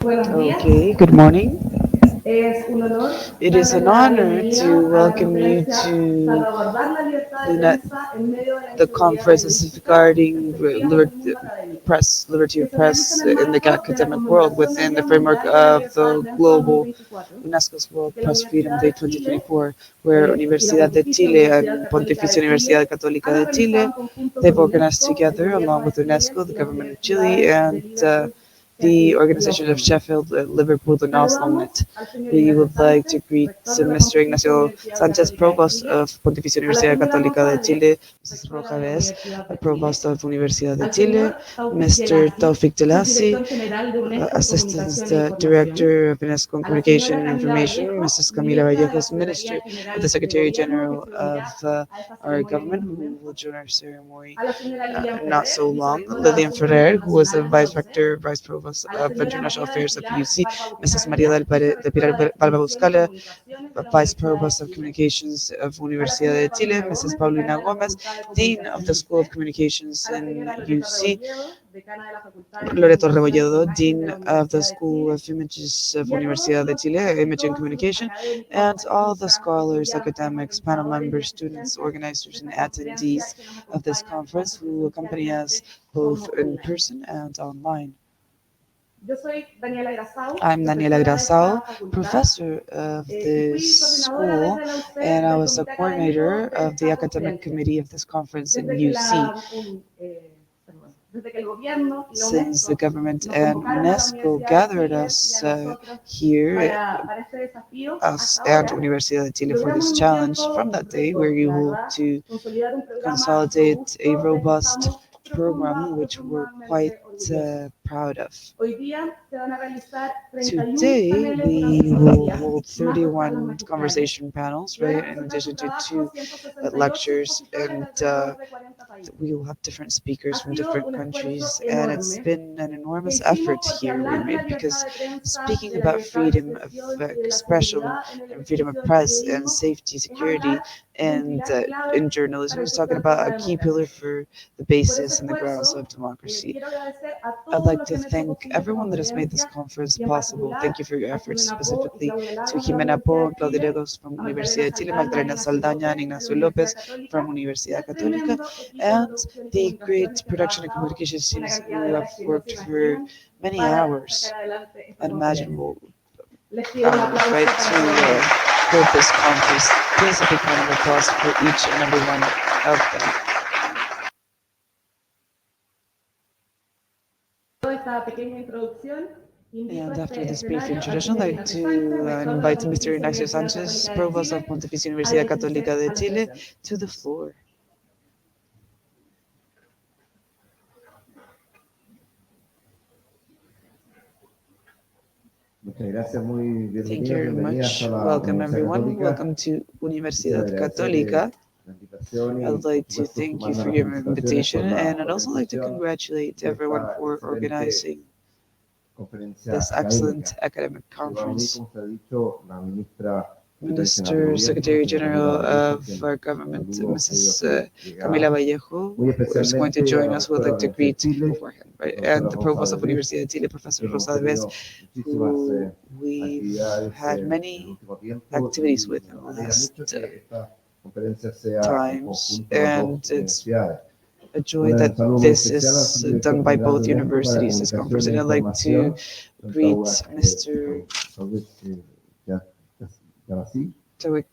Okay, good morning. It is an honor to welcome you to the, the conference regarding liberty of press in the academic world within the framework of the global UNESCO's World Press Freedom Day 2024, where Universidad de Chile and Pontificia Universidad Católica de Chile, they've organized together along with UNESCO, the government of Chile, and the organization of Sheffield, Liverpool, and Oslo Met. We would like to greet Mr. Ignacio Sánchez, Provost of Pontificia Universidad Católica de Chile, Mrs. Rosa Devés, Provost of Universidad de Chile, Mr. Tawfik Jelassi, Assistant Director of UNESCO Communication and Information, Mrs. Camila Vallejo, Minister of the Secretary General of our government, who will join our ceremony not so long. Lillian Ferrer, who was the Vice Rector, Vice Provost of International Affairs at the UC, Mrs. Maria del Pilar Balba Buscala, Vice Provost of Communications of Universidad de Chile, Mrs. Paulina Gomez, Dean of the School of Communications in UC, Loreto Rebolledo, Dean of the School of Images of Universidad de Chile, Image and Communication, and all the scholars, academics, panel members, students, organizers, and attendees of this conference who accompany us both in person and online. I'm Daniela Grasao, professor of this school, and I was the coordinator of the academic committee of this conference in UC. Since the government and UNESCO gathered us here, us and Universidad de Chile for this challenge, from that day we're able to consolidate a robust program which we're quite proud of. Today we will hold 31 conversation panels, right, in addition to two lectures, and we will have different speakers from different countries, and it's been an enormous effort here we made, because speaking about freedom of expression and freedom of press and safety, security, and in journalism is talking about a key pillar for the basis and the grounds of democracy. I'd like to thank everyone that has made this conference possible. Thank you for your efforts, specifically to Jimena Po and Claudia Legos from Universidad de Chile, Magdalena Saldaña and Ignacio Lopez from Universidad Católica, and the great production and communication teams who have worked for many hours, unimaginable, right, to hold this conference. Please a big round of applause for each and every one of them. And after this brief introduction, I'd like to invite Mr. Ignacio Sánchez, Provost of Pontificia Universidad Católica de Chile, to the floor. Thank you very much. Welcome, everyone. Welcome to Universidad Católica. I'd like to thank you for your invitation, and I'd also like to congratulate everyone for organizing this excellent academic conference. Minister, Secretary General of our government, Mrs. Camila Vallejo, is going to join us. We'd like to greet beforehand, right? And the Provost of Universidad de Chile, Professor Rosa, who we've had many activities with in the last times, and it's a joy that this is done by both universities, this conference. And I'd like to greet Mr. Tawfik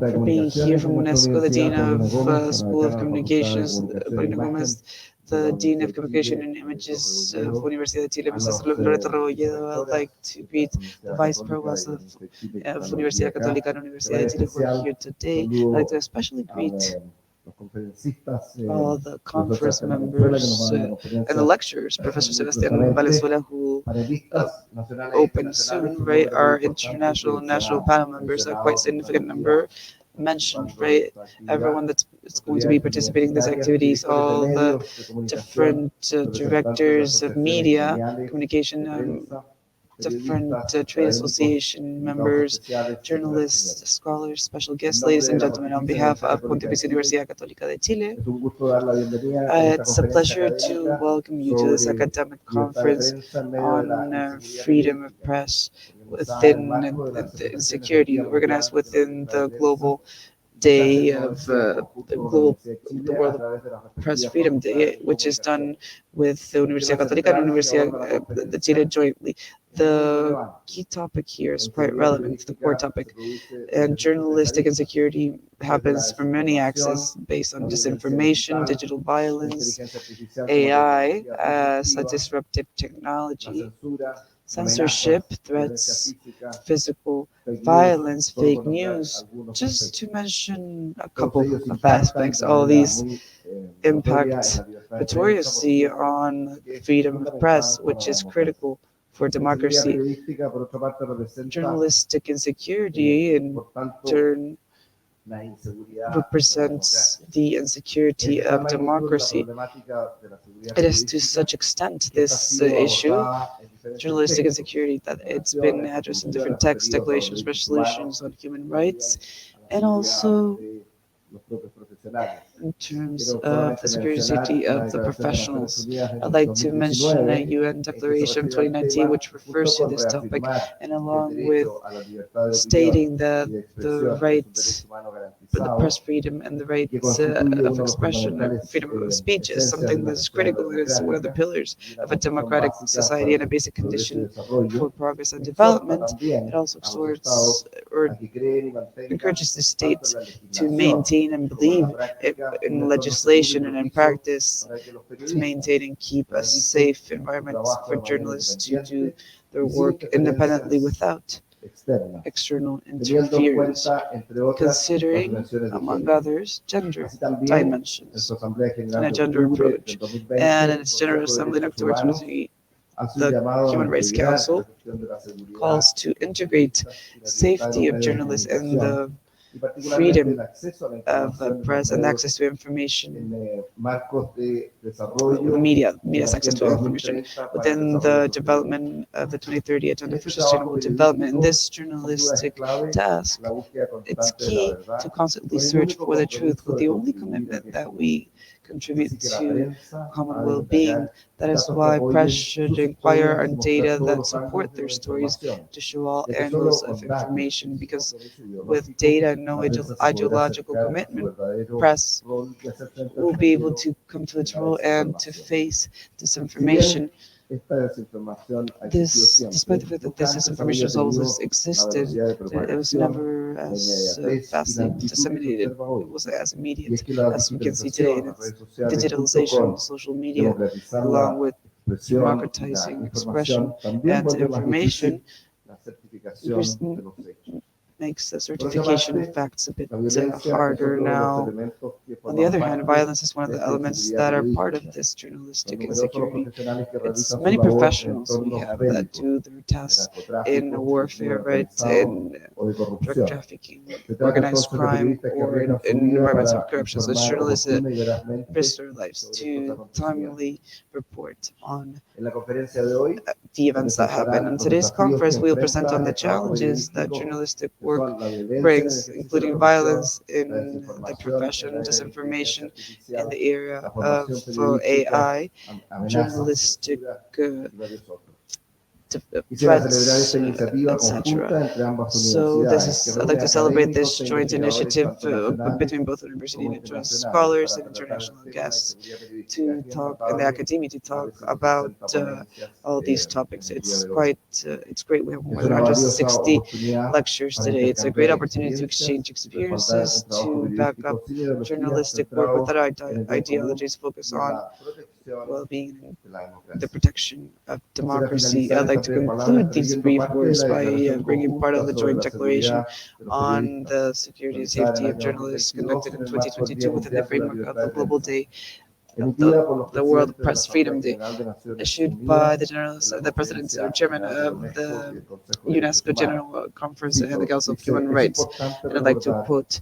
for being here from UNESCO, the Dean of School of Communications, Paulina Gomez, the Dean of Communication and Images of Universidad de Chile, Mrs. Loreto Rebolledo. I'd like to greet the Vice Provost of Universidad Católica and Universidad de Chile who are here today. I'd like to especially greet all the conference members and the lecturers, Professor Sebastian Valenzuela, who open soon, right? Our international and national panel members, a quite significant number mentioned, right? Everyone that's going to be participating in these activities, all the different directors of media, communication, different trade association members, journalists, scholars, special guests, ladies and gentlemen, on behalf of Pontificia Universidad Católica de Chile, it's a pleasure to welcome you to this academic conference on freedom of press within security, organized within the global day of the World Press Freedom Day, which is done with the Universidad Católica and Universidad de Chile jointly. The key topic here is quite relevant to the core topic, and journalistic insecurity happens from many axes based on disinformation, digital violence, AI as a disruptive technology, censorship, threats, physical violence, fake news, just to mention a couple of aspects. All these impact notoriously on freedom of press, which is critical for democracy. Journalistic insecurity, in turn, represents the insecurity of democracy. It is to such extent this issue, journalistic insecurity, that it's been addressed in different texts, declarations, resolutions on human rights, and also in terms of the security of the professionals. I'd like to mention a UN Declaration of 2019 which refers to this topic, and along with stating that the rights for the press freedom and the rights of expression and freedom of speech is something that's critical, and is one of the pillars of a democratic society and a basic condition for progress and development. It also exhorts or encourages the state to maintain and believe in legislation and in practice, to maintain and keep a safe environment for journalists to do their work independently without external interference, considering, among others, gender dimensions and a gender approach. And in its General Assembly in October 2023, the Human Rights Council calls to integrate safety of journalists and the freedom of the press and access to information, media's access to information within the development of the 2030 Agenda for Sustainable Development. In this journalistic task, it's key to constantly search for the truth with the only commitment that we contribute to common well-being. That is why press should inquire on data that support their stories to show all angles of information, because with data and no ideological commitment, press will be able to come to its role and to face disinformation. This, despite the fact that this disinformation has always existed, it was never as fastly disseminated. It wasn't as immediate as we can see today in its digitalization, social media, along with democratizing expression and information, makes the certification of facts a bit harder now. On the other hand, violence is one of the elements that are part of this journalistic insecurity. It's many professionals we have that do their tasks in warfare, right, in drug trafficking, organized crime, or in environments of corruption. So journalists risk their lives to timely report on the events that happen. In today's conference, we'll present on the challenges that journalistic work brings, including violence in the profession, disinformation in the area of AI, journalistic threats, etc. So I'd like to celebrate this joint initiative between both university and joint scholars and international guests to talk in the academia, to talk about all these topics. It's great. We have more than 160 lectures today. It's a great opportunity to exchange experiences, to back up journalistic work with other ideologies, focus on well-being and the protection of democracy. I'd like to conclude these brief words by bringing part of the joint declaration on the security and safety of journalists conducted in 2022 within the framework of the Global Day the World Press Freedom Day, issued by the President or Chairman of the UNESCO General Conference and the Council of Human Rights. And I'd like to quote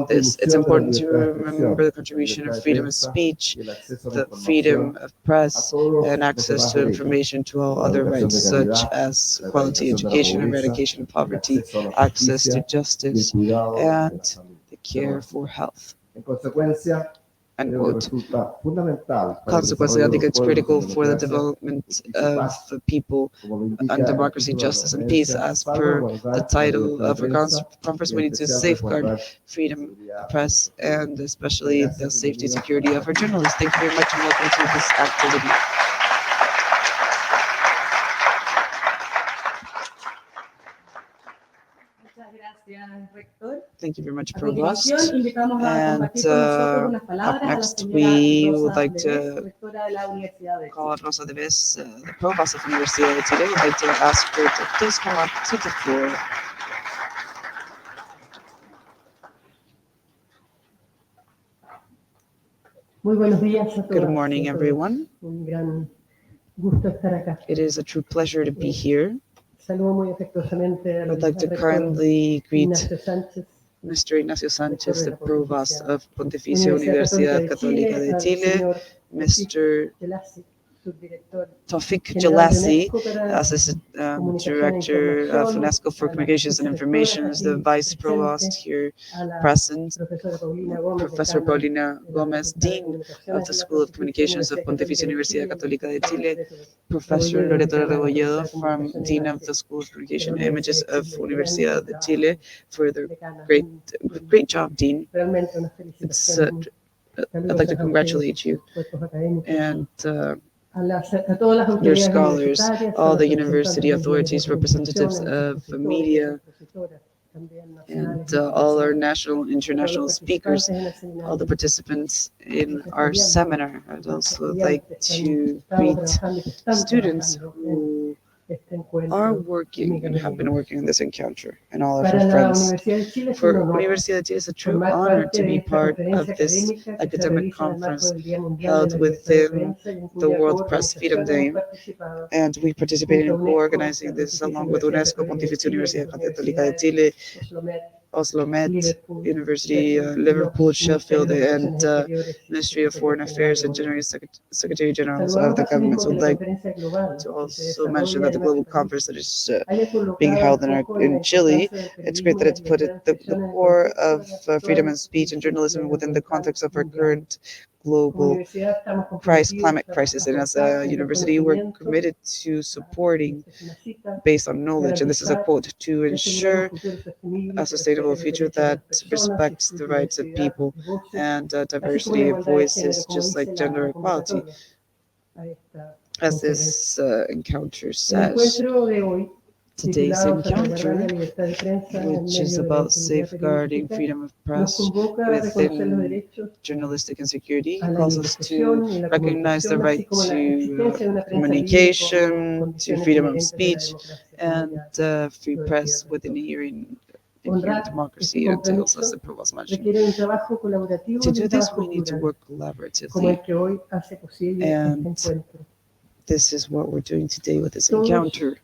this: "It's important to remember the contribution of freedom of speech, the freedom of press, and access to information to all other rights, such as quality education, eradication of poverty, access to justice, and the care for health." Unquote. Consequently, I think it's critical for the development of people and democracy, justice, and peace. As per the title of our conference, we need to safeguard freedom of press and especially the safety and security of our journalists. Thank you very much and welcome to this activity. Thank you very much, Provost. And up next, we would like to call on Rosa Devés, the Provost of Universidad. Today, we'd like to ask her to please come up to the floor. Good morning, everyone. It is a true pleasure to be here. I'd like to kindly greet Mr. Ignacio Sánchez, the Provost of Pontificia Universidad Católica de Chile, Mr. Tawfik, Jelassi, Assistant Director of UNESCO for Communications and Information, is the Vice Provost here present, Professor Paulina Gomez, Dean of the School of Communications of Pontificia Universidad Católica de Chile, Professor Vallejo from Dean of the School of Communication Images of Universidad de Chile, for their great job, Dean. It's I'd like to congratulate you and your scholars, all the university authorities, representatives of the media, and all our national and international speakers, all the participants in our seminar. I'd also like to greet students who are working and have been working on this encounter, and all of our friends. For Universidad, it's a true honor to be part of this academic conference held within the World Press Freedom Day, and we participated in co-organizing this along with UNESCO, Pontificia Universidad Católica de Chile, Oslo Met, University, Liverpool, Sheffield, and Ministry of Foreign Affairs and General Secretary General of the government. So I'd like to also mention that the global conference that is being held in Chile, it's great that it's put at the core of freedom of speech and journalism within the context of our current global climate crisis. And as a university, we're committed to supporting based on knowledge, and this is a quote, to ensure a sustainable future that respects the rights of people and diversity of voices, just like gender equality. As this encounter says, today's encounter, which is about safeguarding freedom of press within journalistic and security, calls us to recognize the right to communication, to freedom of speech, and free press within a hearing democracy, until as the Provost mentioned. To do this, we need to work collaboratively, and this is what we're doing today with this encounter.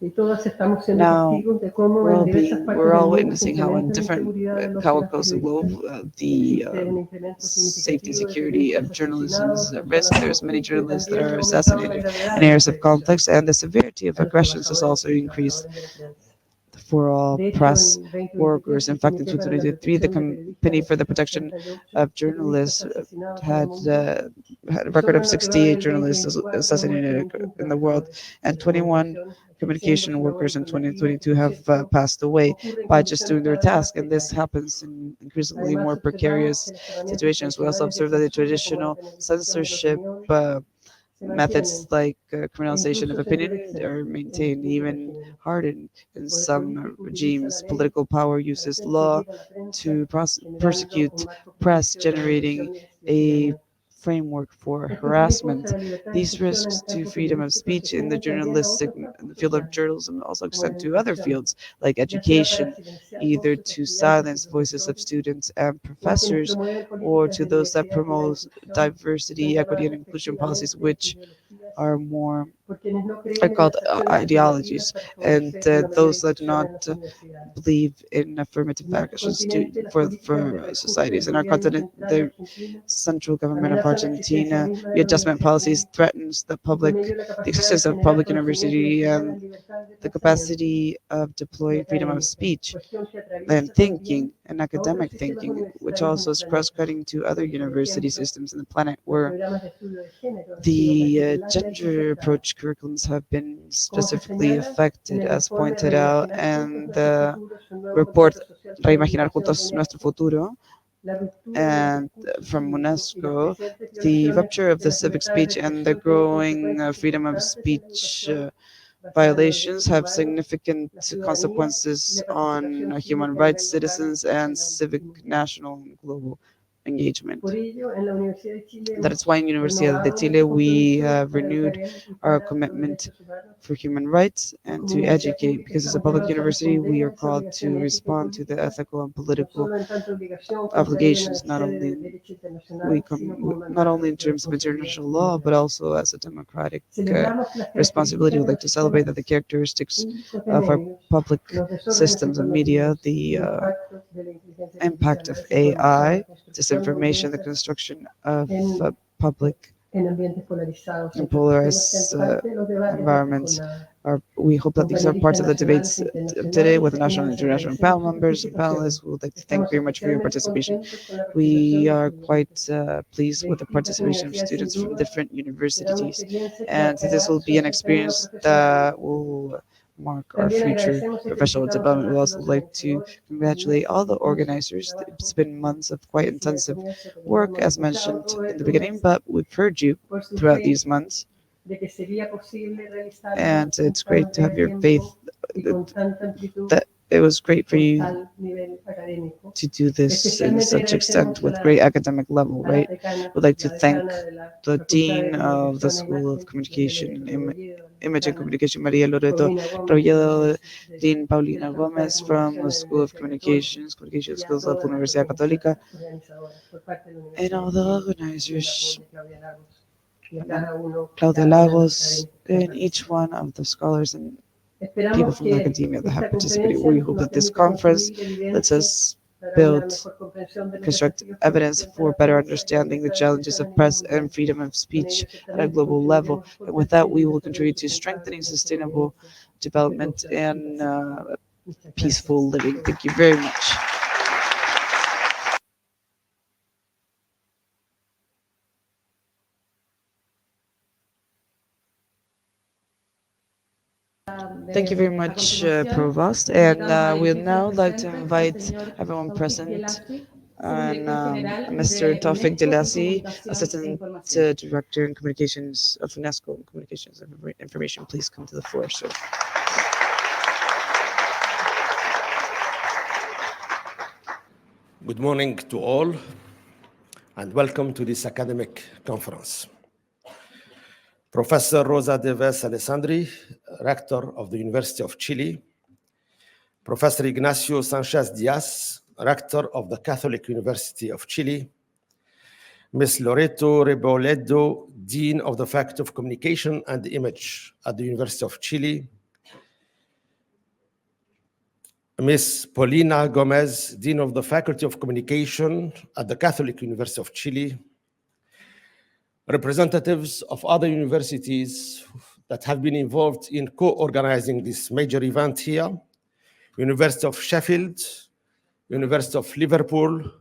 Now, we're all witnessing how across the globe, the safety and security of journalism is at risk. There's many journalists that are assassinated in areas of conflicts, and the severity of aggressions has also increased for all press workers. In fact, in 2023, the Company for the Protection of Journalists had a record of 68 journalists assassinated in the world, and 21 communication workers in 2022 have passed away by just doing their task, and this happens in increasingly more precarious situations. We also observe that the traditional censorship methods like criminalization of opinion are maintained, even hardened in some regimes. Political power uses law to persecute press, generating a framework for harassment. These risks to freedom of speech in the in the field of journalism also extend to other fields like education, either to silence voices of students and professors or to those that promote diversity, equity, and inclusion policies, which are more are called ideologies, and those that do not believe in affirmative actions for societies. In our continent, the central government of Argentina, readjustment policies threatens the existence of public university and the capacity of deploying freedom of speech and thinking and academic thinking, which also is cross-cutting to other university systems in the planet where the gender approach curriculums have been specifically affected, as pointed out, and the report Reimaginar Juntos Nuestro Futuro and from UNESCO, the rupture of the civic speech and the growing freedom of speech violations have significant consequences on human rights, citizens, and civic, national, and global engagement. That is why in Universidad de Chile we have renewed our commitment for human rights and to educate, because as a public university we are called to respond to the ethical and political obligations, not only in terms of international law, but also as a democratic responsibility. We'd like to celebrate that the characteristics of our public systems and media, the impact of AI, disinformation, the construction of public and polarized environments. We hope that these are parts of the debates today with the national and international panel members and panelists. We would like to thank very much for your participation. We are quite pleased with the participation of students from different universities, and this will be an experience that will mark our future professional development. We'd also like to congratulate all the organizers. It's been months of quite intensive work, as mentioned in the beginning, but we've heard you throughout these months. And it's great to have your faith that it was great for you to do this in such extent with great academic level, right? We'd like to thank the Dean of the School of Communication and Image and Communication, Maria Loreto Royedo, Dean Paulina Gomez from the School of Communication Schools of Universidad Católica, and all the organizers, Claudia Lagos, and each one of the scholars and people from the academia that have participated. We hope that this conference lets us construct evidence for better understanding the challenges of press and freedom of speech at a global level. And with that, we will contribute to strengthening sustainable development and peaceful living. Thank you very much. Thank you very much, Provost. And we'd now like to invite everyone present and Mr. Tawfik Jelassi, Assistant Director in Communications of UNESCO Communications and Information. Please come to the floor, sir. Good morning to all, and welcome to this academic conference. Professor Rosa Devés Alessandri, Rector of the University of Chile, Professor Ignacio Sánchez Díaz, Rector of the Catholic University of Chile, Ms. Loreto Reboledo, Dean of the Faculty of Communication and Image at the University of Chile, Ms. Paulina Gomez, Dean of the Faculty of Communication at the Catholic University of Chile, representatives of other universities that have been involved in co-organizing this major event here, University of Sheffield, University of Liverpool,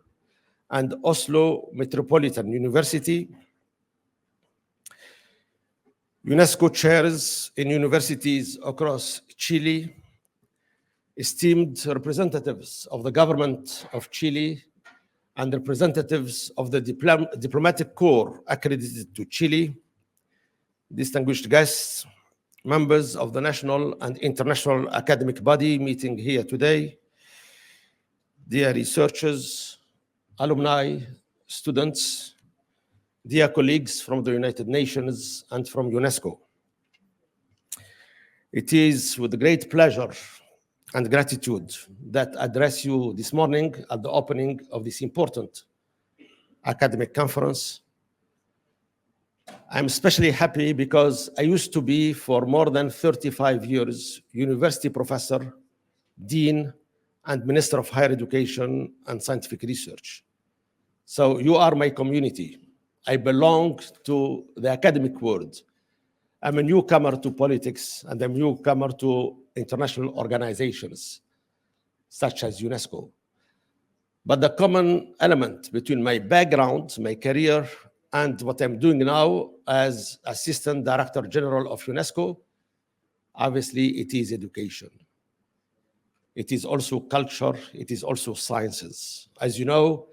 and Oslo Metropolitan University, UNESCO chairs in universities across Chile, esteemed representatives of the government of Chile, and representatives of the diplomatic corps accredited to Chile, distinguished guests, members of the national and international academic body meeting here today, dear researchers, alumni, students, dear colleagues from the United Nations and from UNESCO, it is with great pleasure and gratitude that I address you this morning at the opening of this important academic conference. I'm especially happy because I used to be for more than 35 years university professor, dean, and Minister of Higher Education and Scientific Research. So you are my community. I belong to the academic world. I'm a newcomer to politics and I'm a newcomer to international organizations such as UNESCO. But the common element between my background, my career, and what I'm doing now as Assistant Director General of UNESCO, obviously it is education. It is also culture, it is also sciences. As you know,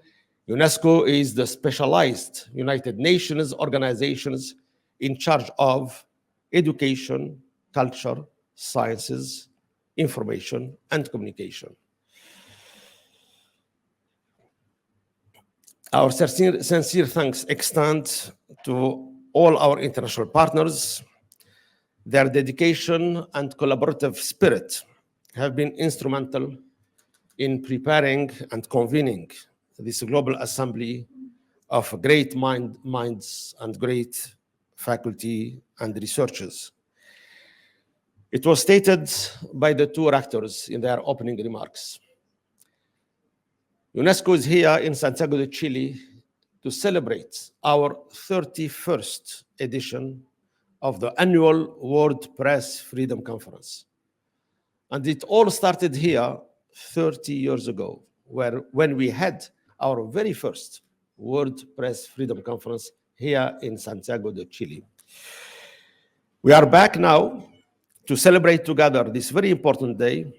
UNESCO is the specialized United Nations organizations in charge of education, culture, sciences, information, and communication. Our sincere thanks extend to all our international partners. Their dedication and collaborative spirit have been instrumental in preparing and convening this global assembly of great minds and great faculty and researchers. It was stated by the two rectors in their opening remarks. UNESCO is here in Santiago de Chile to celebrate our 31st edition of the annual World Press Freedom Conference. And it all started here 30 years ago, when we had our very first World Press Freedom Conference here in Santiago de Chile. We are back now to celebrate together this very important day,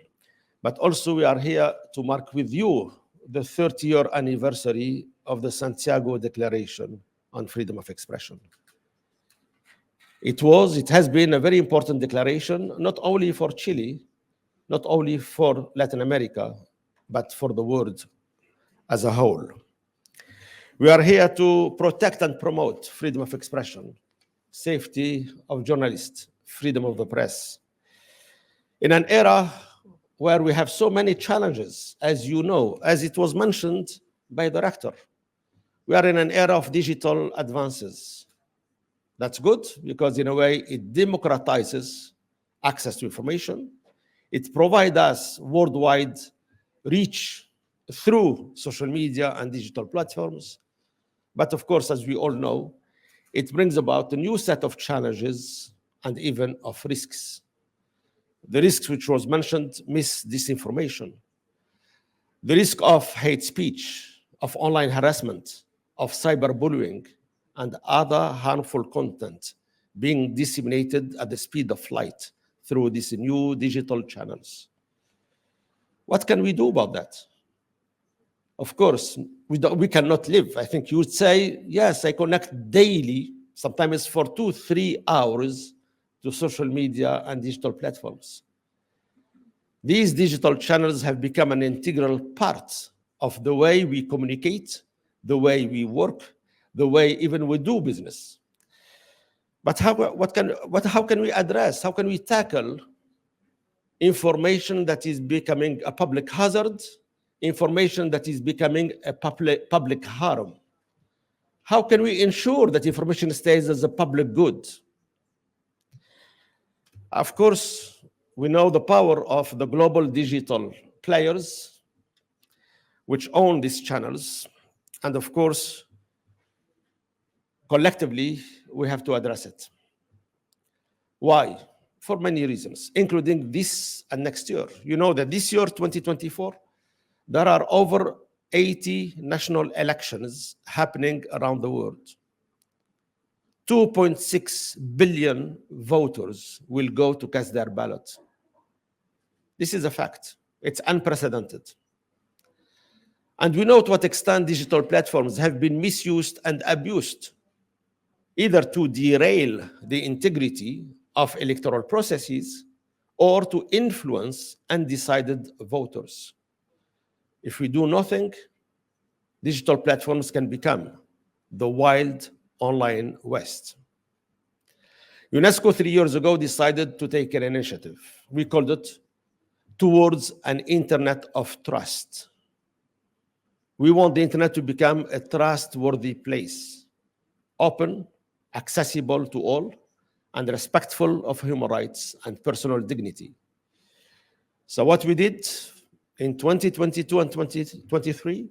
but also we are here to mark with you the 30-year anniversary of the Santiago Declaration on Freedom of Expression. It has been a very important declaration, not only for Chile, not only for Latin America, but for the world as a whole. We are here to protect and promote freedom of expression, safety of journalists, freedom of the press. In an era where we have so many challenges, as you know, as it was mentioned by the rector, we are in an era of digital advances. That's good because in a way it democratizes access to information. It provides us worldwide reach through social media and digital platforms. But of course, as we all know, it brings about a new set of challenges and even of risks. The risks which was mentioned, disinformation, the risk of hate speech, of online harassment, of cyberbullying, and other harmful content being disseminated at the speed of light through these new digital channels. What can we do about that? Of course, we cannot live. I think you would say, yes, I connect daily, sometimes for 2-3 hours, to social media and digital platforms. These digital channels have become an integral part of the way we communicate, the way we work, the way even we do business. But how can we address, how can we tackle information that is becoming a public hazard, information that is becoming a public harm? How can we ensure that information stays as a public good? Of course, we know the power of the global digital players which own these channels. And of course, collectively, we have to address it. Why? For many reasons, including this and next year. You know that this year, 2024, there are over 80 national elections happening around the world. 2.6 billion voters will go to cast their ballot. This is a fact. It's unprecedented. And we know to what extent digital platforms have been misused and abused, either to derail the integrity of electoral processes or to influence undecided voters. If we do nothing, digital platforms can become the wild online West. UNESCO 3 years ago decided to take an initiative. We called it Towards an Internet of Trust. We want the internet to become a trustworthy place, open, accessible to all, and respectful of human rights and personal dignity. So what we did in 2022 and 2023,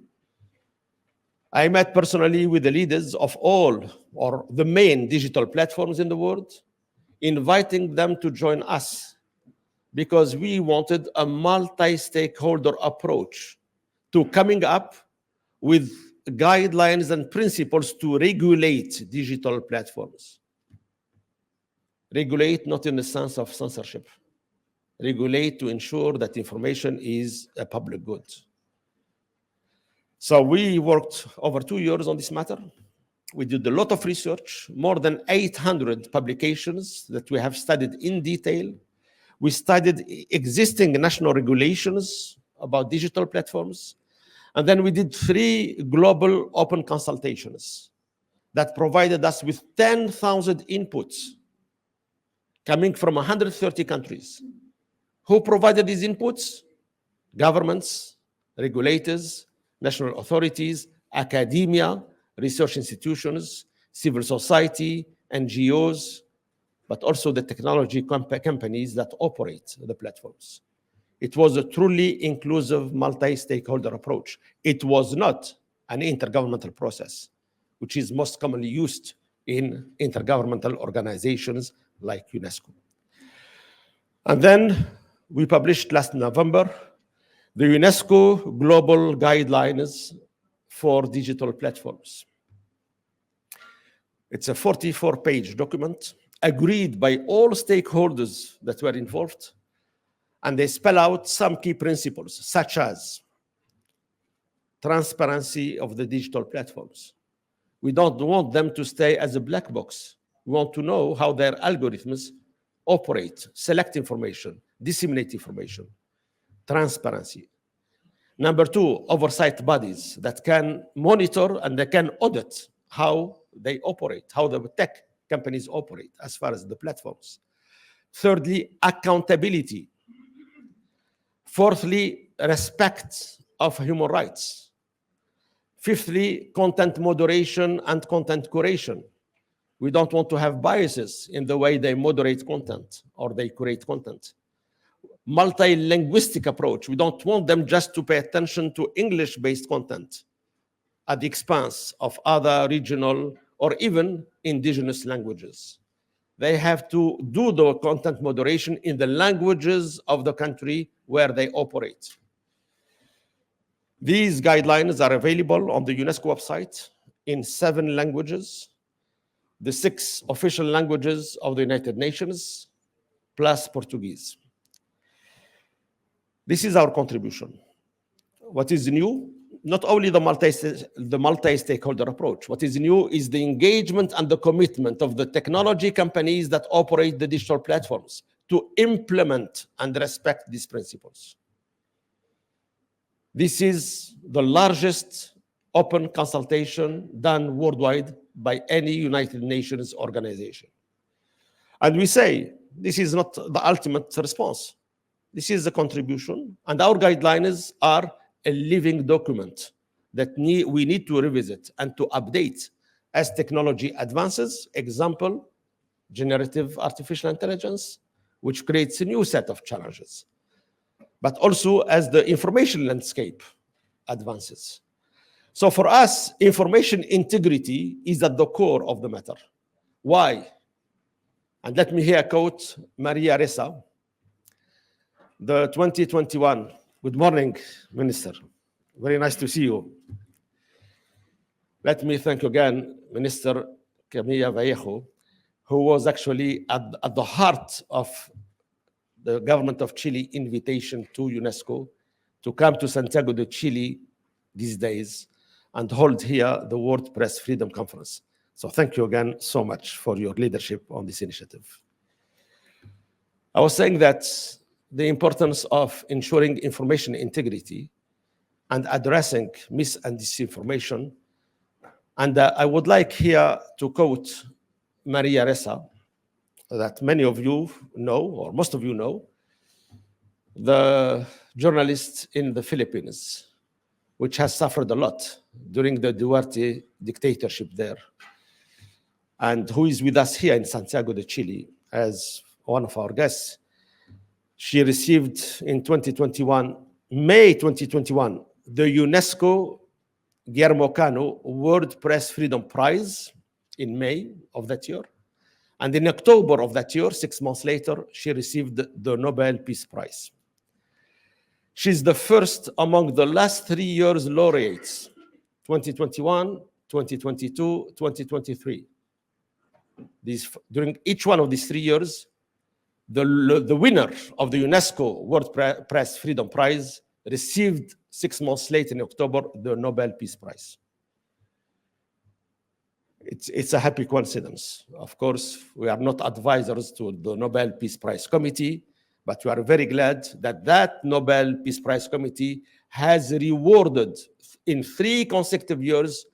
I met personally with the leaders of all or the main digital platforms in the world, inviting them to join us because we wanted a multi-stakeholder approach to coming up with guidelines and principles to regulate digital platforms. Regulate not in the sense of censorship. Regulate to ensure that information is a public good. So we worked over 2 years on this matter. We did a lot of research, more than 800 publications that we have studied in detail. We studied existing national regulations about digital platforms. And then we did 3 global open consultations that provided us with 10,000 inputs coming from 130 countries. Who provided these inputs? Governments, regulators, national authorities, academia, research institutions, civil society, NGOs, but also the technology companies that operate the platforms. It was a truly inclusive multi-stakeholder approach. It was not an intergovernmental process, which is most commonly used in intergovernmental organizations like UNESCO. And then we published last November the UNESCO Global Guidelines for Digital Platforms. It's a 44-page document agreed by all stakeholders that were involved, and they spell out some key principles, such as transparency of the digital platforms. We don't want them to stay as a black box. We want to know how their algorithms operate, select information, disseminate information. Transparency. Number 2, oversight bodies that can monitor and they can audit how they operate, how the tech companies operate as far as the platforms. Thirdly, accountability. Fourthly, respect of human rights. Fifthly, content moderation and content curation. We don't want to have biases in the way they moderate content or they curate content. Multilinguistic approach. We don't want them just to pay attention to English-based content at the expense of other regional or even indigenous languages. They have to do the content moderation in the languages of the country where they operate. These guidelines are available on the UNESCO website in 7 languages, the 6 official languages of the United Nations, plus Portuguese. This is our contribution. What is new? Not only the multi-stakeholder approach. What is new is the engagement and the commitment of the technology companies that operate the digital platforms to implement and respect these principles. This is the largest open consultation done worldwide by any United Nations organization. And we say, this is not the ultimate response. This is a contribution, and our guidelines are a living document that we need to revisit and to update as technology advances. Example, generative artificial intelligence, which creates a new set of challenges, but also as the information landscape advances. So for us, information integrity is at the core of the matter. Why? And let me here quote Maria Ressa, the 2021. Good morning, Minister. Very nice to see you. Let me thank again Minister Camila Vallejo, who was actually at the heart of the government of Chile invitation to UNESCO to come to Santiago de Chile these days and hold here the World Press Freedom Conference. So thank you again so much for your leadership on this initiative. I was saying that the importance of ensuring information integrity and addressing mis and disinformation And I would like here to quote Maria Ressa, that many of you know, or most of you know, the journalist in the Philippines, which has suffered a lot during the Duarte dictatorship there, and who is with us here in Santiago de Chile as one of our guests. She received in 2021, May 2021, the UNESCO Guillermo Cano World Press Freedom Prize in May of that year. And in October of that year, 6 months later, she received the Nobel Peace Prize. She's the first among the last 3 years laureates, 2021, 2022, 2023. During each one of these 3 years, the winner of the UNESCO World Press Freedom Prize received 6 months later in October the Nobel Peace Prize. It's a happy coincidence. Of course, we are not advisors to the Nobel Peace Prize Committee, but we are very glad that that Nobel Peace Prize Committee has rewarded in 3 consecutive years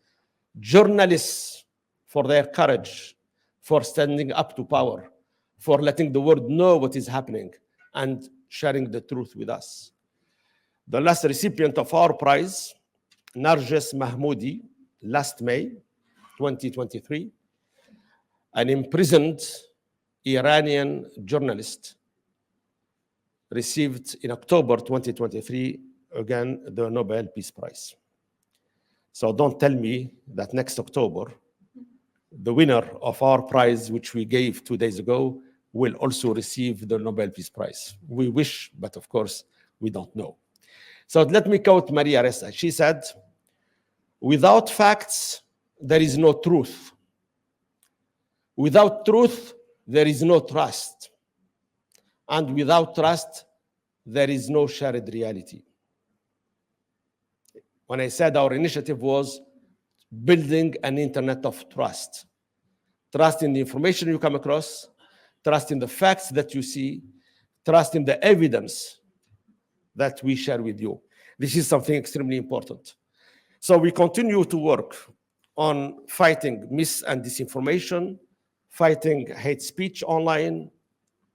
journalists for their courage, for standing up to power, for letting the world know what is happening and sharing the truth with us. The last recipient of our prize, Narges Mahmoudi, last May 2023, an imprisoned Iranian journalist, received in October 2023, again, the Nobel Peace Prize. So don't tell me that next October, the winner of our prize, which we gave 2 days ago, will also receive the Nobel Peace Prize. We wish, but of course, we don't know. So let me quote Maria Ressa. She said, "Without facts, there is no truth. Without truth, there is no trust. And without trust, there is no shared reality." When I said our initiative was building an internet of trust. Trust in the information you come across, trust in the facts that you see, trust in the evidence that we share with you. This is something extremely important. So we continue to work on fighting mis and disinformation, fighting hate speech online,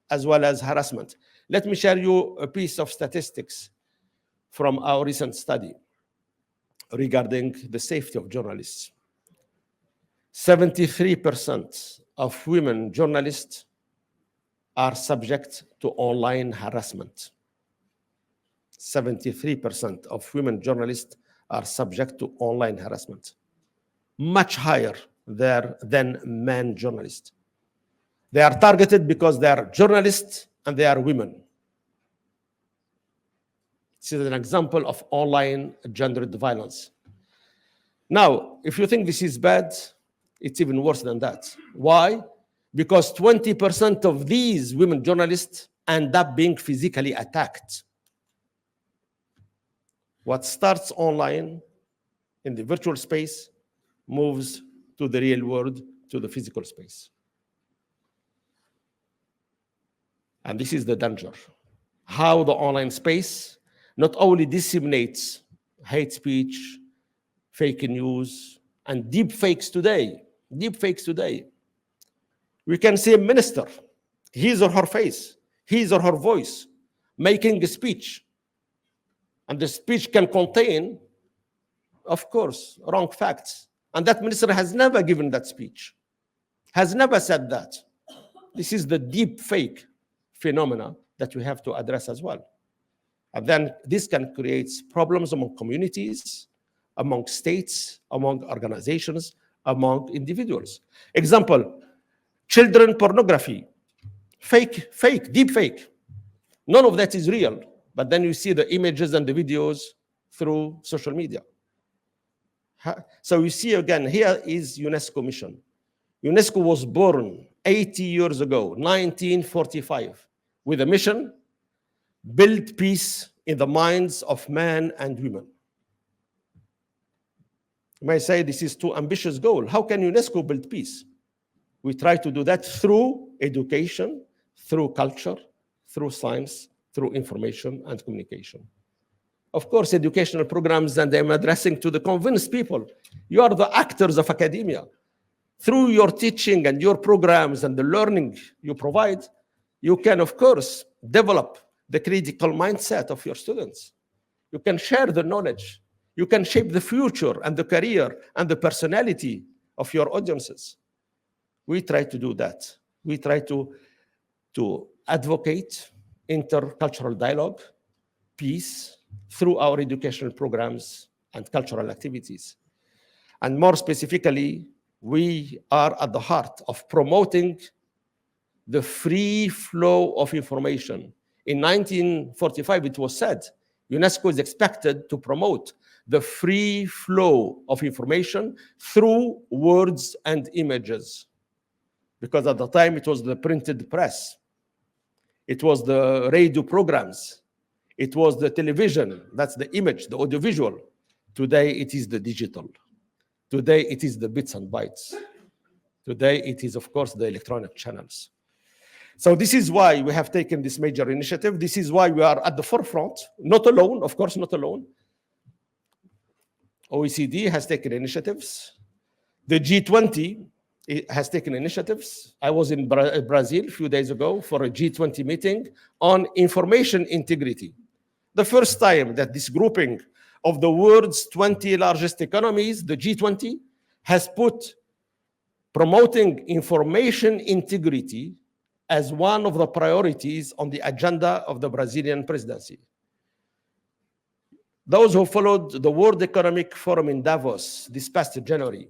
as well as harassment. Let me share you a piece of statistics from our recent study regarding the safety of journalists. 73% of women journalists are subject to online harassment. 73% of women journalists are subject to online harassment, much higher there than men journalists. They are targeted because they are journalists and they are women. This is an example of online gendered violence. Now, if you think this is bad, it's even worse than that. Why? Because 20% of these women journalists end up being physically attacked. What starts online in the virtual space moves to the real world, to the physical space. And this is the danger. How the online space not only disseminates hate speech, fake news, and deep fakes today. We can see a minister, his or her face, his or her voice, making a speech. And the speech can contain, of course, wrong facts. And that minister has never given that speech, has never said that. This is the deep fake phenomena that we have to address as well. And then this can create problems among communities, among states, among organizations, among individuals. Example, children pornography, fake, deep fake. None of that is real, but then you see the images and the videos through social media. So you see again, here is UNESCO mission. UNESCO was born 80 years ago, 1945, with a mission, build peace in the minds of men and women. You may say this is too ambitious goal. How can UNESCO build peace? We try to do that through education, through culture, through science, through information and communication. of course, educational programs, and I'm addressing to the convinced people. You are the actors of academia. Through your teaching and your programs and the learning you provide, you can, of course, develop the critical mindset of your students. You can share the knowledge. You can shape the future and the career and the personality of your audiences. We try to do that. We try to advocate intercultural dialogue, peace, through our educational programs and cultural activities. And more specifically, we are at the heart of promoting the free flow of information. In 1945, it was said, UNESCO is expected to promote the free flow of information through words and images. Because at the time, it was the printed press. It was the radio programs. It was the television. That's the image, the audiovisual. Today, it is the digital. Today, it is the bits and bytes. Today, it is, of course, the electronic channels. So this is why we have taken this major initiative. This is why we are at the forefront, not alone, of course, not alone. OECD has taken initiatives. The G20 has taken initiatives. I was in Brazil a few days ago for a G20 meeting on information integrity. The first time that this grouping of the world's 20 largest economies, the G20, has put promoting information integrity as one of the priorities on the agenda of the Brazilian presidency. Those who followed the World Economic Forum in Davos this past January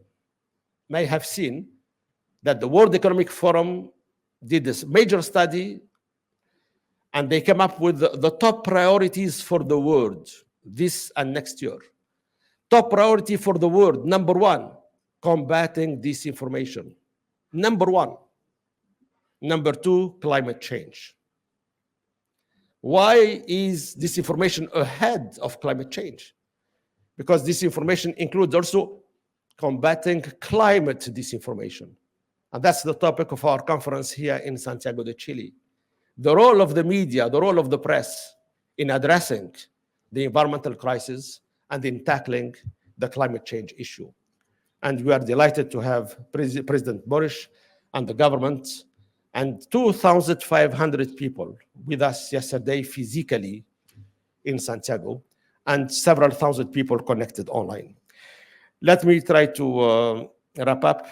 may have seen that the World Economic Forum did this major study, and they came up with the top priorities for the world this and next year. Top priority for the world, number one, combating disinformation. Number one. Number two, climate change. Why is disinformation ahead of climate change? Because disinformation includes also combating climate disinformation. And that's the topic of our conference here in Santiago de Chile. The role of the media, the role of the press in addressing the environmental crisis and in tackling the climate change issue. And we are delighted to have President Boris and the government and 2,500 people with us yesterday physically in Santiago, and several thousand people connected online. Let me try to wrap up.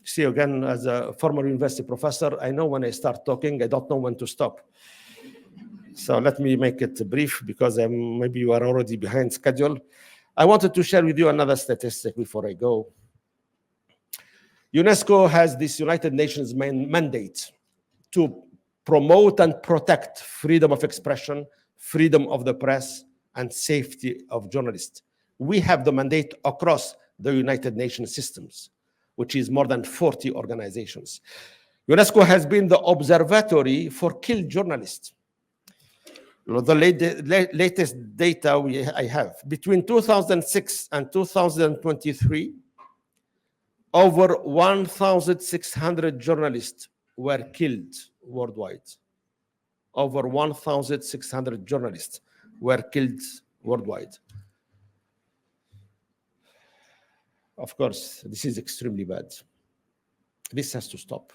See, again, as a former university professor, I know when I start talking, I don't know when to stop. So let me make it brief because maybe you are already behind schedule. I wanted to share with you another statistic before I go. UNESCO has this United Nations mandate to promote and protect freedom of expression, freedom of the press, and safety of journalists. We have the mandate across the United Nations systems, which is more than 40 organizations. UNESCO has been the observatory for killed journalists. The latest data I have, between 2006 and 2023, over 1,600 journalists were killed worldwide. Over 1,600 journalists were killed worldwide. Of course, this is extremely bad. This has to stop.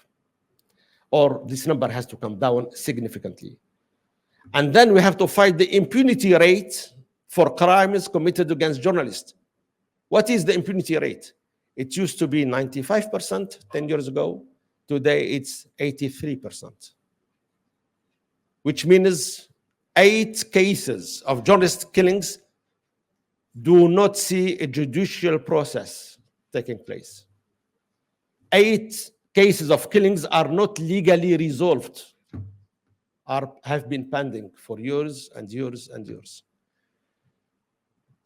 Or this number has to come down significantly. And then we have to fight the impunity rate for crimes committed against journalists. What is the impunity rate? It used to be 95% 10 years ago. Today, it's 83%. Which means 8 cases of journalist killings do not see a judicial process taking place. 8 cases of killings are not legally resolved, have been pending for years and years and years.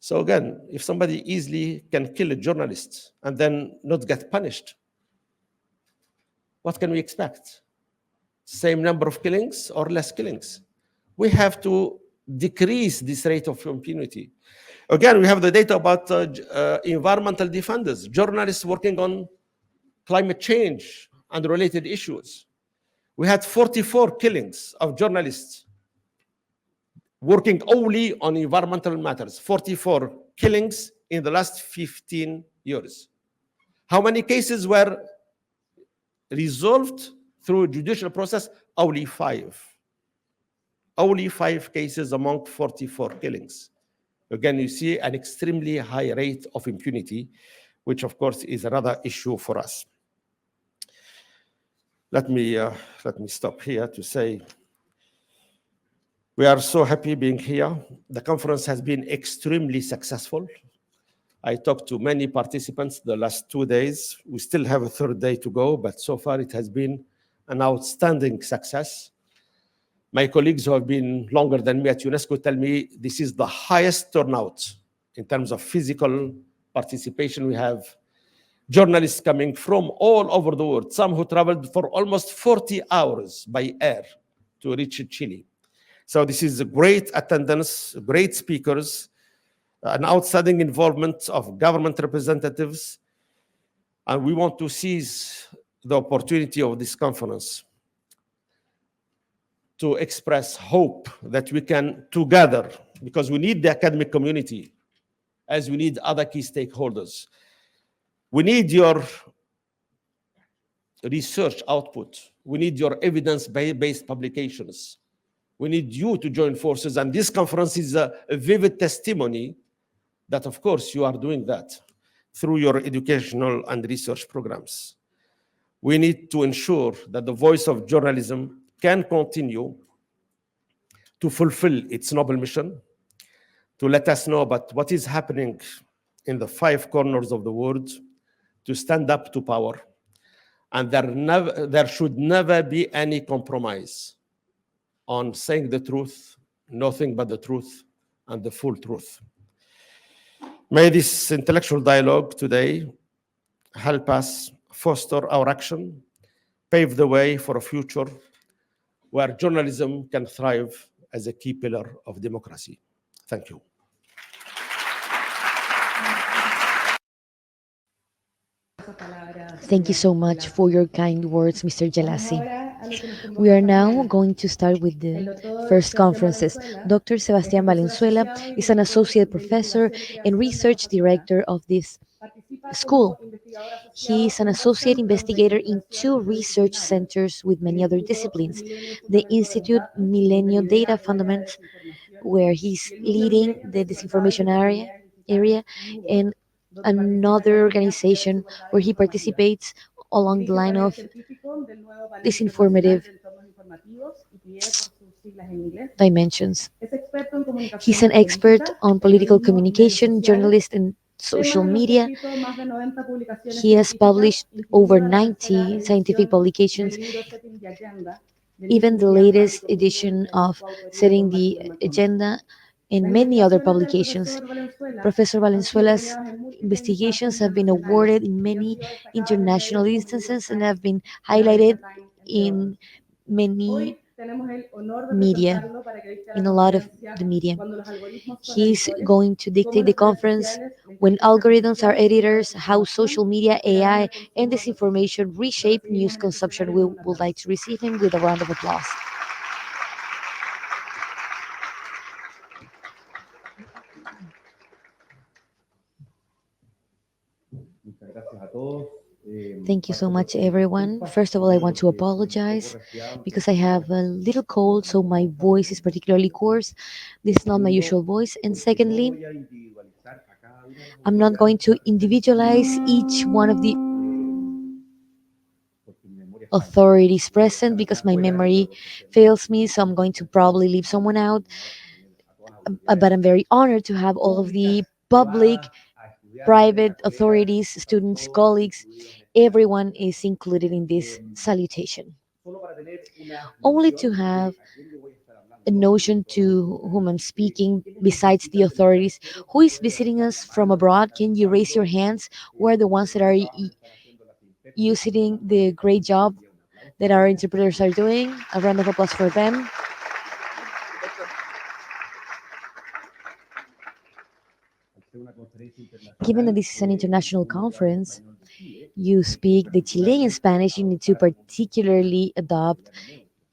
So again, if somebody easily can kill a journalist and then not get punished, what can we expect? Same number of killings or less killings? We have to decrease this rate of impunity. Again, we have the data about environmental defenders, journalists working on climate change and related issues. We had 44 killings of journalists working only on environmental matters, 44 killings in the last 15 years. How many cases were resolved through a judicial process? Only 5. Only 5 cases among 44 killings. Again, you see an extremely high rate of impunity, which of course is another issue for us. Let me stop here to say we are so happy being here. The conference has been extremely successful. I talked to many participants the last 2 days. We still have a third day to go, but so far it has been an outstanding success. My colleagues who have been longer than me at UNESCO tell me this is the highest turnout in terms of physical participation. We have journalists coming from all over the world, some who traveled for almost 40 hours by air to reach Chile. So this is a great attendance, great speakers, an outstanding involvement of government representatives, and we want to seize the opportunity of this conference to express hope that we can together, because we need the academic community as we need other key stakeholders. We need your research output. We need your evidence-based publications. We need you to join forces, and this conference is a vivid testimony that, of course, you are doing that through your educational and research programs. We need to ensure that the voice of journalism can continue to fulfill its noble mission, to let us know about what is happening in the 5 corners of the world, to stand up to power, and there should never be any compromise on saying the truth, nothing but the truth, and the full truth. May this intellectual dialogue today help us foster our action, pave the way for a future where journalism can thrive as a key pillar of democracy. Thank you. Thank you so much for your kind words, Mr. Jelassi. We are now going to start with the first conferences. Dr. Sebastián Valenzuela is an associate professor and research director of this school. He is an associate investigator in 2 research centers with many other disciplines. The Institute Millennium Data Fundamentals, where he's leading the disinformation area, and another organization where he participates along the line of disinformative dimensions. He's an expert on political communication, journalist, and social media. He has published over 90 scientific publications, even the latest edition of Setting the Agenda, and many other publications. Professor Valenzuela's investigations have been awarded in many international instances and have been highlighted in many media, in a lot of the media. He's going to dictate the conference when algorithms are editors, how social media, AI, and disinformation reshape news consumption. We would like to receive him with a round of applause. Thank you so much, everyone. First of all, I want to apologize because I have a little cold, so my voice is particularly coarse. This is not my usual voice. And secondly, I'm not going to individualize each one of the authorities present because my memory fails me, so I'm going to probably leave someone out. But I'm very honored to have all of the public, private authorities, students, colleagues, everyone is included in this salutation. Only to have a notion to whom I'm speaking, besides the authorities, who is visiting us from abroad? Can you raise your hands? Who are the ones that are using the great job that our interpreters are doing? A round of applause for them. Given that this is an international conference, you speak the Chilean Spanish, you need to particularly adopt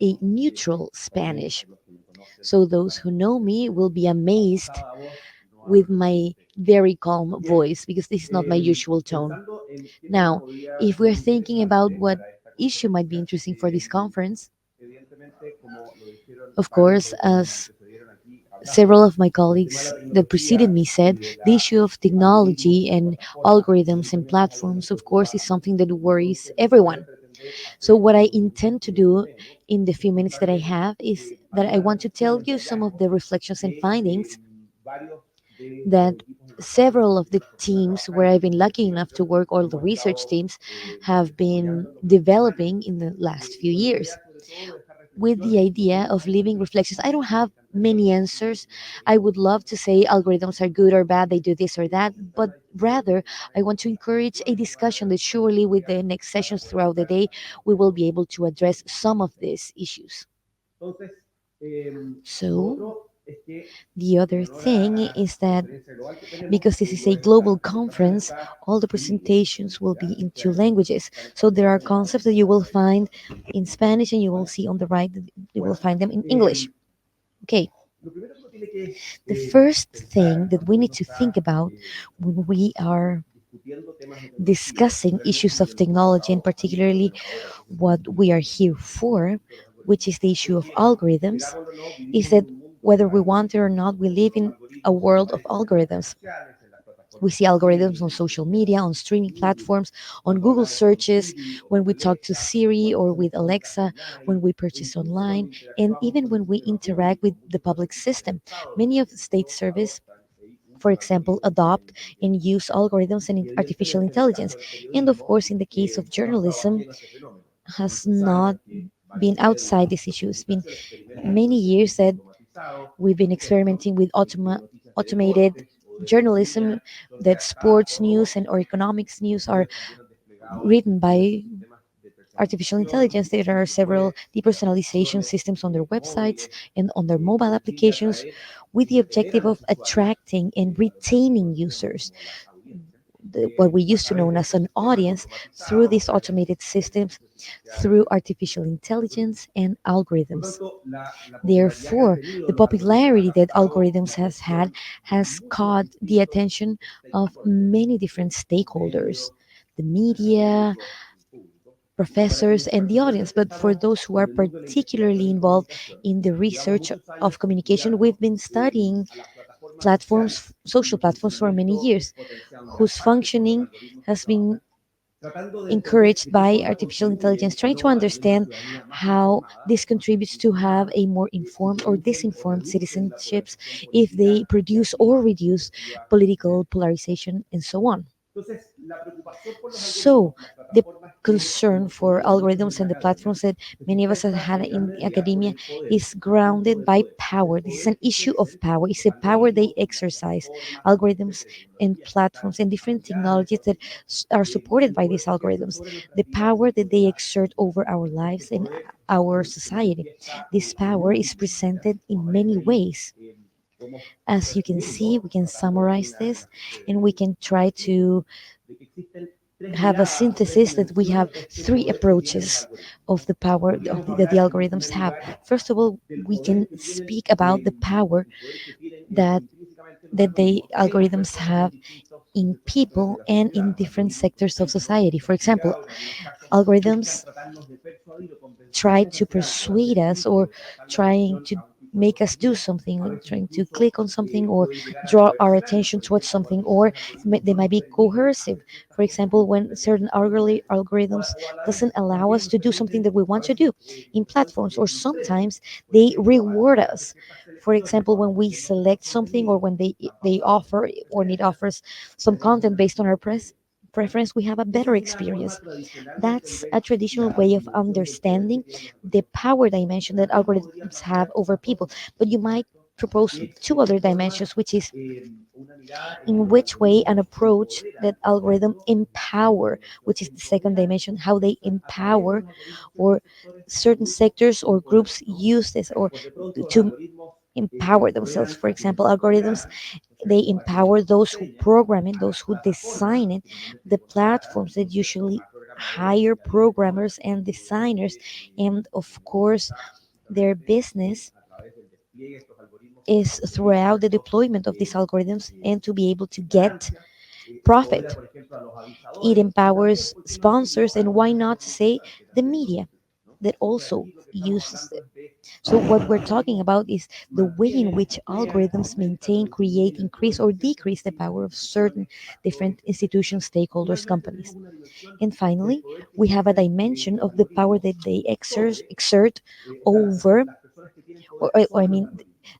a neutral Spanish So those who know me will be amazed with my very calm voice because this is not my usual tone. Now, if we're thinking about what issue might be interesting for this conference, of course, as several of my colleagues that preceded me said, the issue of technology and algorithms and platforms, of course, is something that worries everyone. So, what I intend to do in the few minutes that I have is that I want to tell you some of the reflections and findings that several of the teams where I've been lucky enough to work, all the research teams, have been developing in the last few years with the idea of leaving reflections. I don't have many answers. I would love to say algorithms are good or bad, they do this or that, but rather I want to encourage a discussion that surely with the next sessions throughout the day, we will be able to address some of these issues. So, the other thing is that because this is a global conference, all the presentations will be in two languages. So there are concepts that you will find in Spanish and you will see on the right that you will find them in English. Okay, the first thing that we need to think about when we are discussing issues of technology and particularly what we are here for, which is the issue of algorithms, is that whether we want it or not, we live in a world of algorithms. We see algorithms on social media, on streaming platforms, on Google searches, when we talk to Siri or with Alexa, when we purchase online, and even when we interact with the public system. Many of the state service, for example, adopt and use algorithms and artificial intelligence. And of course, in the case of journalism, has not been outside this issue. It's been many years that we've been experimenting with automated journalism, that sports news and or economics news are written by artificial intelligence. There are several depersonalization systems on their websites and on their mobile applications with the objective of attracting and retaining users, what we used to know as an audience, through these automated systems, through artificial intelligence and algorithms. Therefore, the popularity that algorithms has had has caught the attention of many different stakeholders, the media, professors, and the audience. But for those who are particularly involved in the research of communication, we've been studying platforms, social platforms, for many years, whose functioning has been encouraged by artificial intelligence, trying to understand how this contributes to have a more informed or disinformed citizenships, if they produce or reduce political polarization, and so on. So, the concern for algorithms and the platforms that many of us have had in academia is grounded by power. This is an issue of power. It's a power they exercise. Algorithms and platforms and different technologies that are supported by these algorithms. The power that they exert over our lives and our society. This power is presented in many ways. As you can see, we can summarize this and we can try to have a synthesis that we have three approaches of the power that the algorithms have. First of all, we can speak about the power that the algorithms have in people and in different sectors of society. For example, algorithms try to persuade us or trying to make us do something, or trying to click on something or draw our attention towards something, or they might be coercive. For example, when certain algorithms doesn't allow us to do something that we want to do in platforms, or sometimes they reward us. For example, when we select something, or when they offer or need offers some content based on our preference, we have a better experience. That's a traditional way of understanding the power dimension that algorithms have over people. But you might propose two other dimensions, which is in which way an approach that algorithm empower, which is the second dimension, how they empower or certain sectors or groups use this or to empower themselves. For example, algorithms, they empower those who program it, those who design it, the platforms that usually hire programmers and designers, and of course their business is throughout the deployment of these algorithms and to be able to get profit. It empowers sponsors, and why not say the media that also uses it. So what we're talking about is the way in which algorithms maintain, create, increase, or decrease the power of certain different institutions, stakeholders, companies. And finally, we have a dimension of the power that they exert over, or I mean,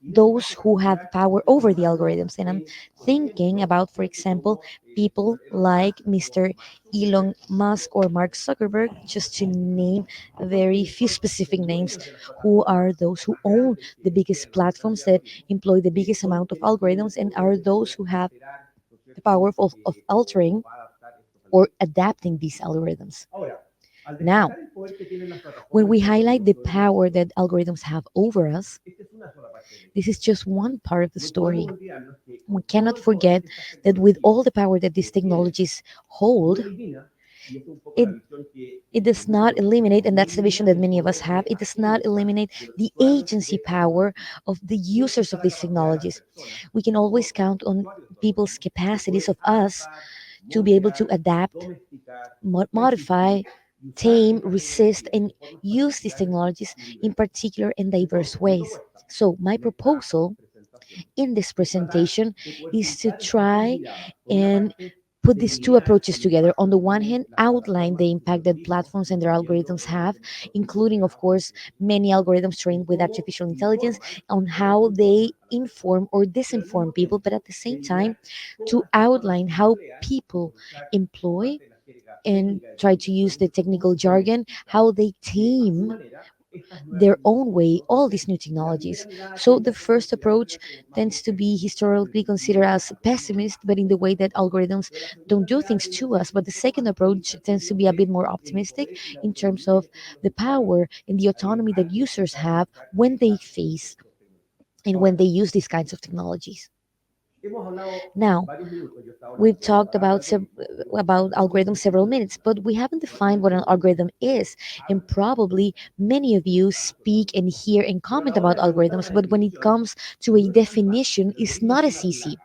those who have power over the algorithms. And I'm thinking about, for example, people like Mr. Elon Musk or Mark Zuckerberg, just to name very few specific names, who are those who own the biggest platforms that employ the biggest amount of algorithms and are those who have the power of altering or adapting these algorithms. Now, when we highlight the power that algorithms have over us, this is just one part of the story. We cannot forget that with all the power that these technologies hold, it, it does not eliminate, and that's the vision that many of us have, it does not eliminate the agency power of the users of these technologies. We can always count on people's capacities of us to be able to adapt, modify, tame, resist, and use these technologies in particular and diverse ways. So, my proposal in this presentation is to try and put these two approaches together. On the one hand, outline the impact that platforms and their algorithms have, including, of course, many algorithms trained with artificial intelligence, on how they inform or disinform people, but at the same time, to outline how people employ and try to use the technical jargon, how they tame their own way all these new technologies. So the first approach tends to be historically considered as pessimist, but in the way that algorithms don't do things to us. But the second approach tends to be a bit more optimistic in terms of the power and the autonomy that users have when they face and when they use these kinds of technologies. Now, we've talked about algorithms several minutes, but we haven't defined what an algorithm is. And probably many of you speak and hear and comment about algorithms, but when it comes to a definition, it's not as easy.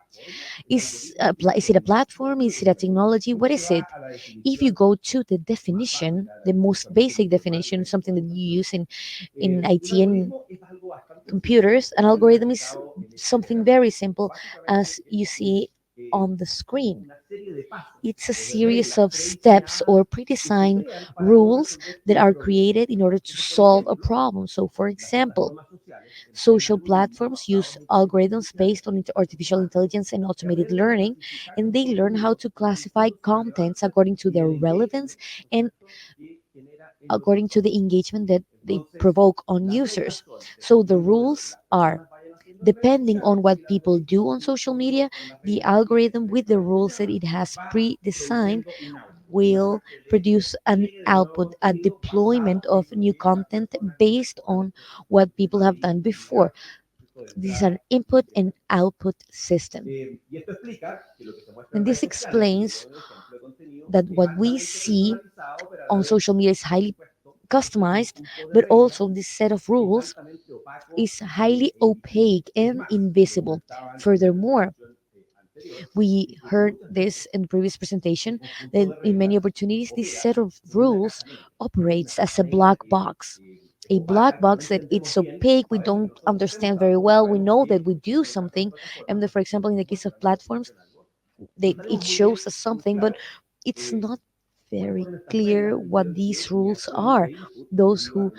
Is it a platform? Is it a technology? What is it? If you go to the definition, the most basic definition, something that you use in IT and computers, an algorithm is something very simple as you see on the screen. It's a series of steps or predefined rules that are created in order to solve a problem. So, for example, social platforms use algorithms based on artificial intelligence and automated learning, and they learn how to classify contents according to their relevance and according to the engagement that they provoke on users. So, the rules are, depending on what people do on social media, the algorithm with the rules that it has pre-designed will produce an output, a deployment of new content based on what people have done before. This is an input and output system. And this explains that what we see on social media is highly customized, but also this set of rules is highly opaque and invisible. Furthermore, we heard this in the previous presentation that in many opportunities this set of rules operates as a black box. A black box that it's opaque, we don't understand very well. We know that we do something, and for example, in the case of platforms, it shows us something, but it's not very clear what these rules are. Those who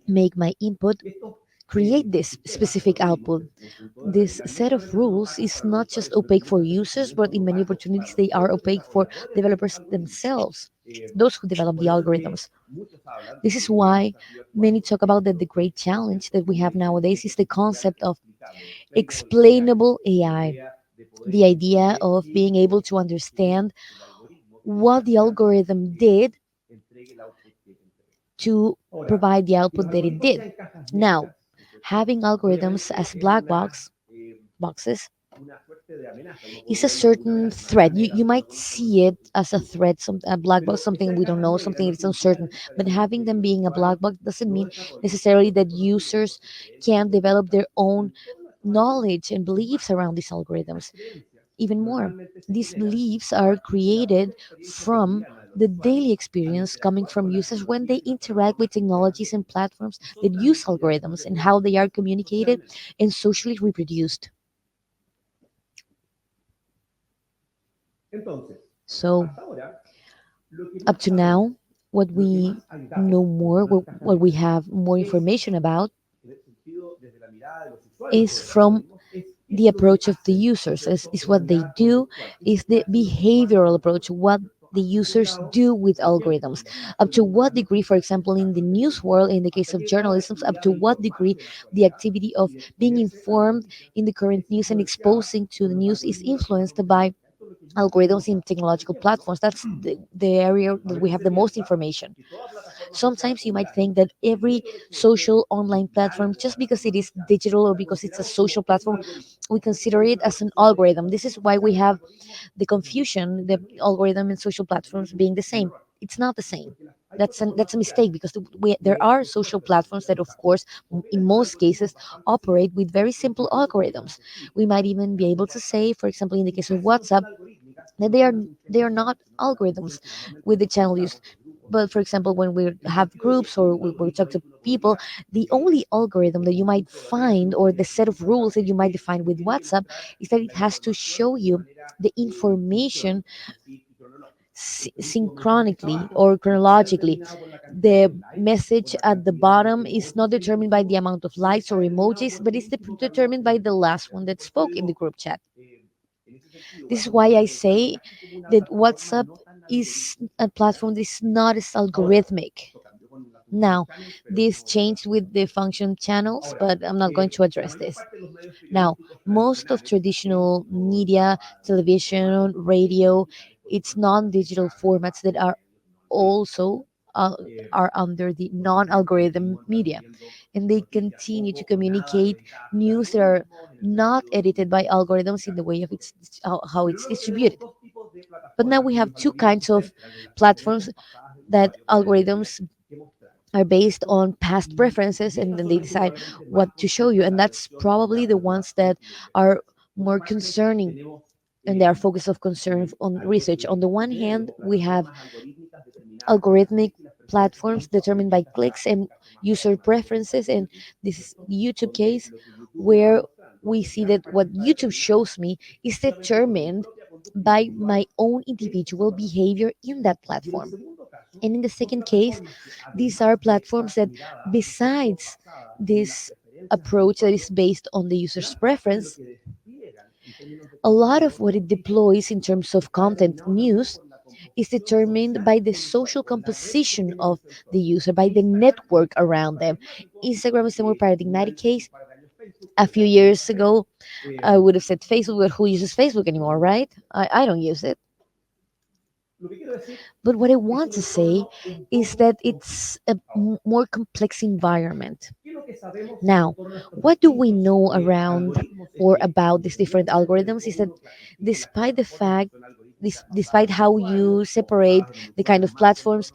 make my input create this specific output. This set of rules is not just opaque for users, but in many opportunities they are opaque for developers themselves, those who develop the algorithms. This is why many talk about that the great challenge that we have nowadays is the concept of explainable AI, the idea of being able to understand what the algorithm did to provide the output that it did. Now, having algorithms as boxes It's a certain threat. You might see it as a threat, a black box, something we don't know, something that's uncertain. But having them being a black box doesn't mean necessarily that users can develop their own knowledge and beliefs around these algorithms. Even more, these beliefs are created from the daily experience coming from users when they interact with technologies and platforms that use algorithms and how they are communicated and socially reproduced. So, up to now, what we know more, what we have more information about, is from the approach of the users, is what they do, is the behavioral approach, what the users do with algorithms. Up to what degree, for example, in the news world, in the case of journalism, up to what degree the activity of being informed in the current news and exposing to the news is influenced by algorithms in technological platforms. That's the area that we have the most information. Sometimes you might think that every social online platform, just because it is digital or because it's a social platform, we consider it as an algorithm. This is why we have the confusion, the algorithm and social platforms being the same. It's not the same. That's a mistake because there are social platforms that, of course, in most cases, operate with very simple algorithms. We might even be able to say, for example, in the case of WhatsApp, that they are not algorithms with the channel used. But for example, when we have groups or we talk to people, the only algorithm that you might find or the set of rules that you might define with WhatsApp is that it has to show you the information synchronically or chronologically. The message at the bottom is not determined by the amount of likes or emojis, but it's determined by the last one that spoke in the group chat. This is why I say that WhatsApp is a platform that is not as algorithmic. Now, this changed with the function channels, but I'm not going to address this. Now, most of traditional media, television, radio, it's non-digital formats that are also are under the non-algorithm media, and they continue to communicate news that are not edited by algorithms in the way of how it's distributed. But now we have two kinds of platforms that algorithms are based on past preferences and then they decide what to show you, and that's probably the ones that are more concerning and they are focus of concern on research. On the one hand, we have algorithmic platforms determined by clicks and user preferences, and this is the YouTube case where we see that what YouTube shows me is determined by my own individual behavior in that platform. And in the second case, these are platforms that, besides this approach that is based on the user's preference, a lot of what it deploys in terms of content news is determined by the social composition of the user, by the network around them. Instagram is a more paradigmatic case. A few years ago, I would have said Facebook, but who uses Facebook anymore, right? I don't use it. But what I want to say is that it's a more complex environment. Now, what do we know around or about these different algorithms is that despite the fact, despite how you separate the kind of platforms,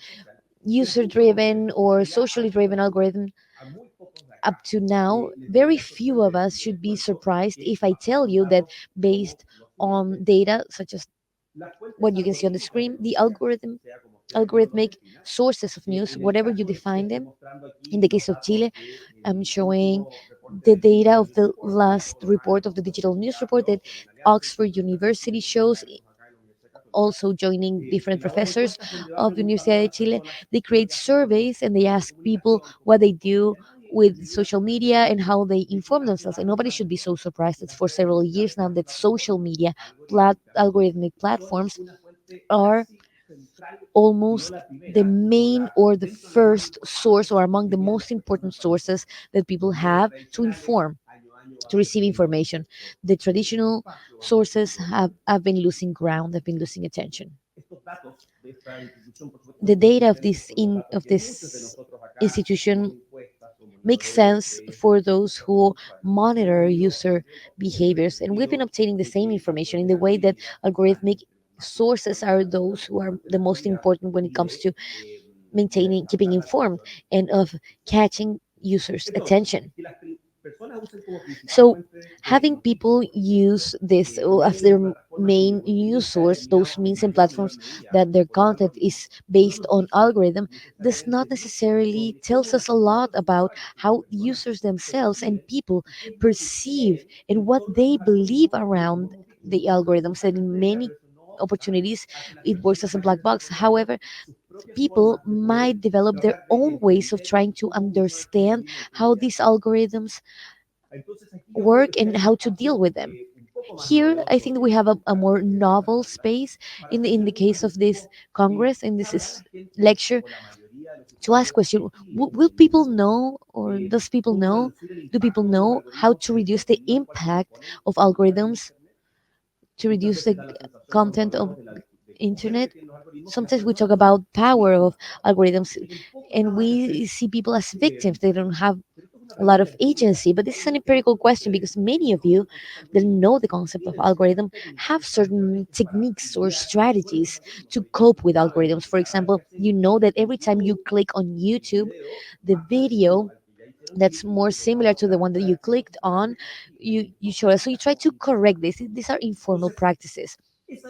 user driven or socially driven algorithm, up to now, very few of us should be surprised if I tell you that based on data such as what you can see on the screen, the algorithmic sources of news, whatever you define them. In the case of Chile, I'm showing the data of the last report of the digital news report that Oxford University shows, also joining different professors of the Universidad de Chile. They create surveys and they ask people what they do with social media and how they inform themselves. And nobody should be so surprised. It's for several years now that social media, algorithmic platforms are almost the main or the first source or among the most important sources that people have to inform, to receive information. The traditional sources have been losing ground, have been losing attention. The data of this institution make sense for those who monitor user behaviors. And we've been obtaining the same information in the way that algorithmic sources are those who are the most important when it comes to maintaining, keeping informed, and of catching users' attention. So having people use this as their main news source, those means and platforms that their content is based on algorithm, does not necessarily tells us a lot about how users themselves and people perceive and what they believe around the algorithms. And in many opportunities, it works as a black box. However, people might develop their own ways of trying to understand how these algorithms work and how to deal with them. Here, I think we have a more novel space in the case of this Congress and this is lecture to ask question: will people know, or does people know? Do people know how to reduce the impact of algorithms, to reduce the content of internet? Sometimes we talk about power of algorithms, and we see people as victims. They don't have a lot of agency. But this is an empirical question because many of you that know the concept of algorithm have certain techniques or strategies to cope with algorithms. For example, you know that every time you click on YouTube, the video that's more similar to the one that you clicked on, you show us. So you try to correct this. These are informal practices.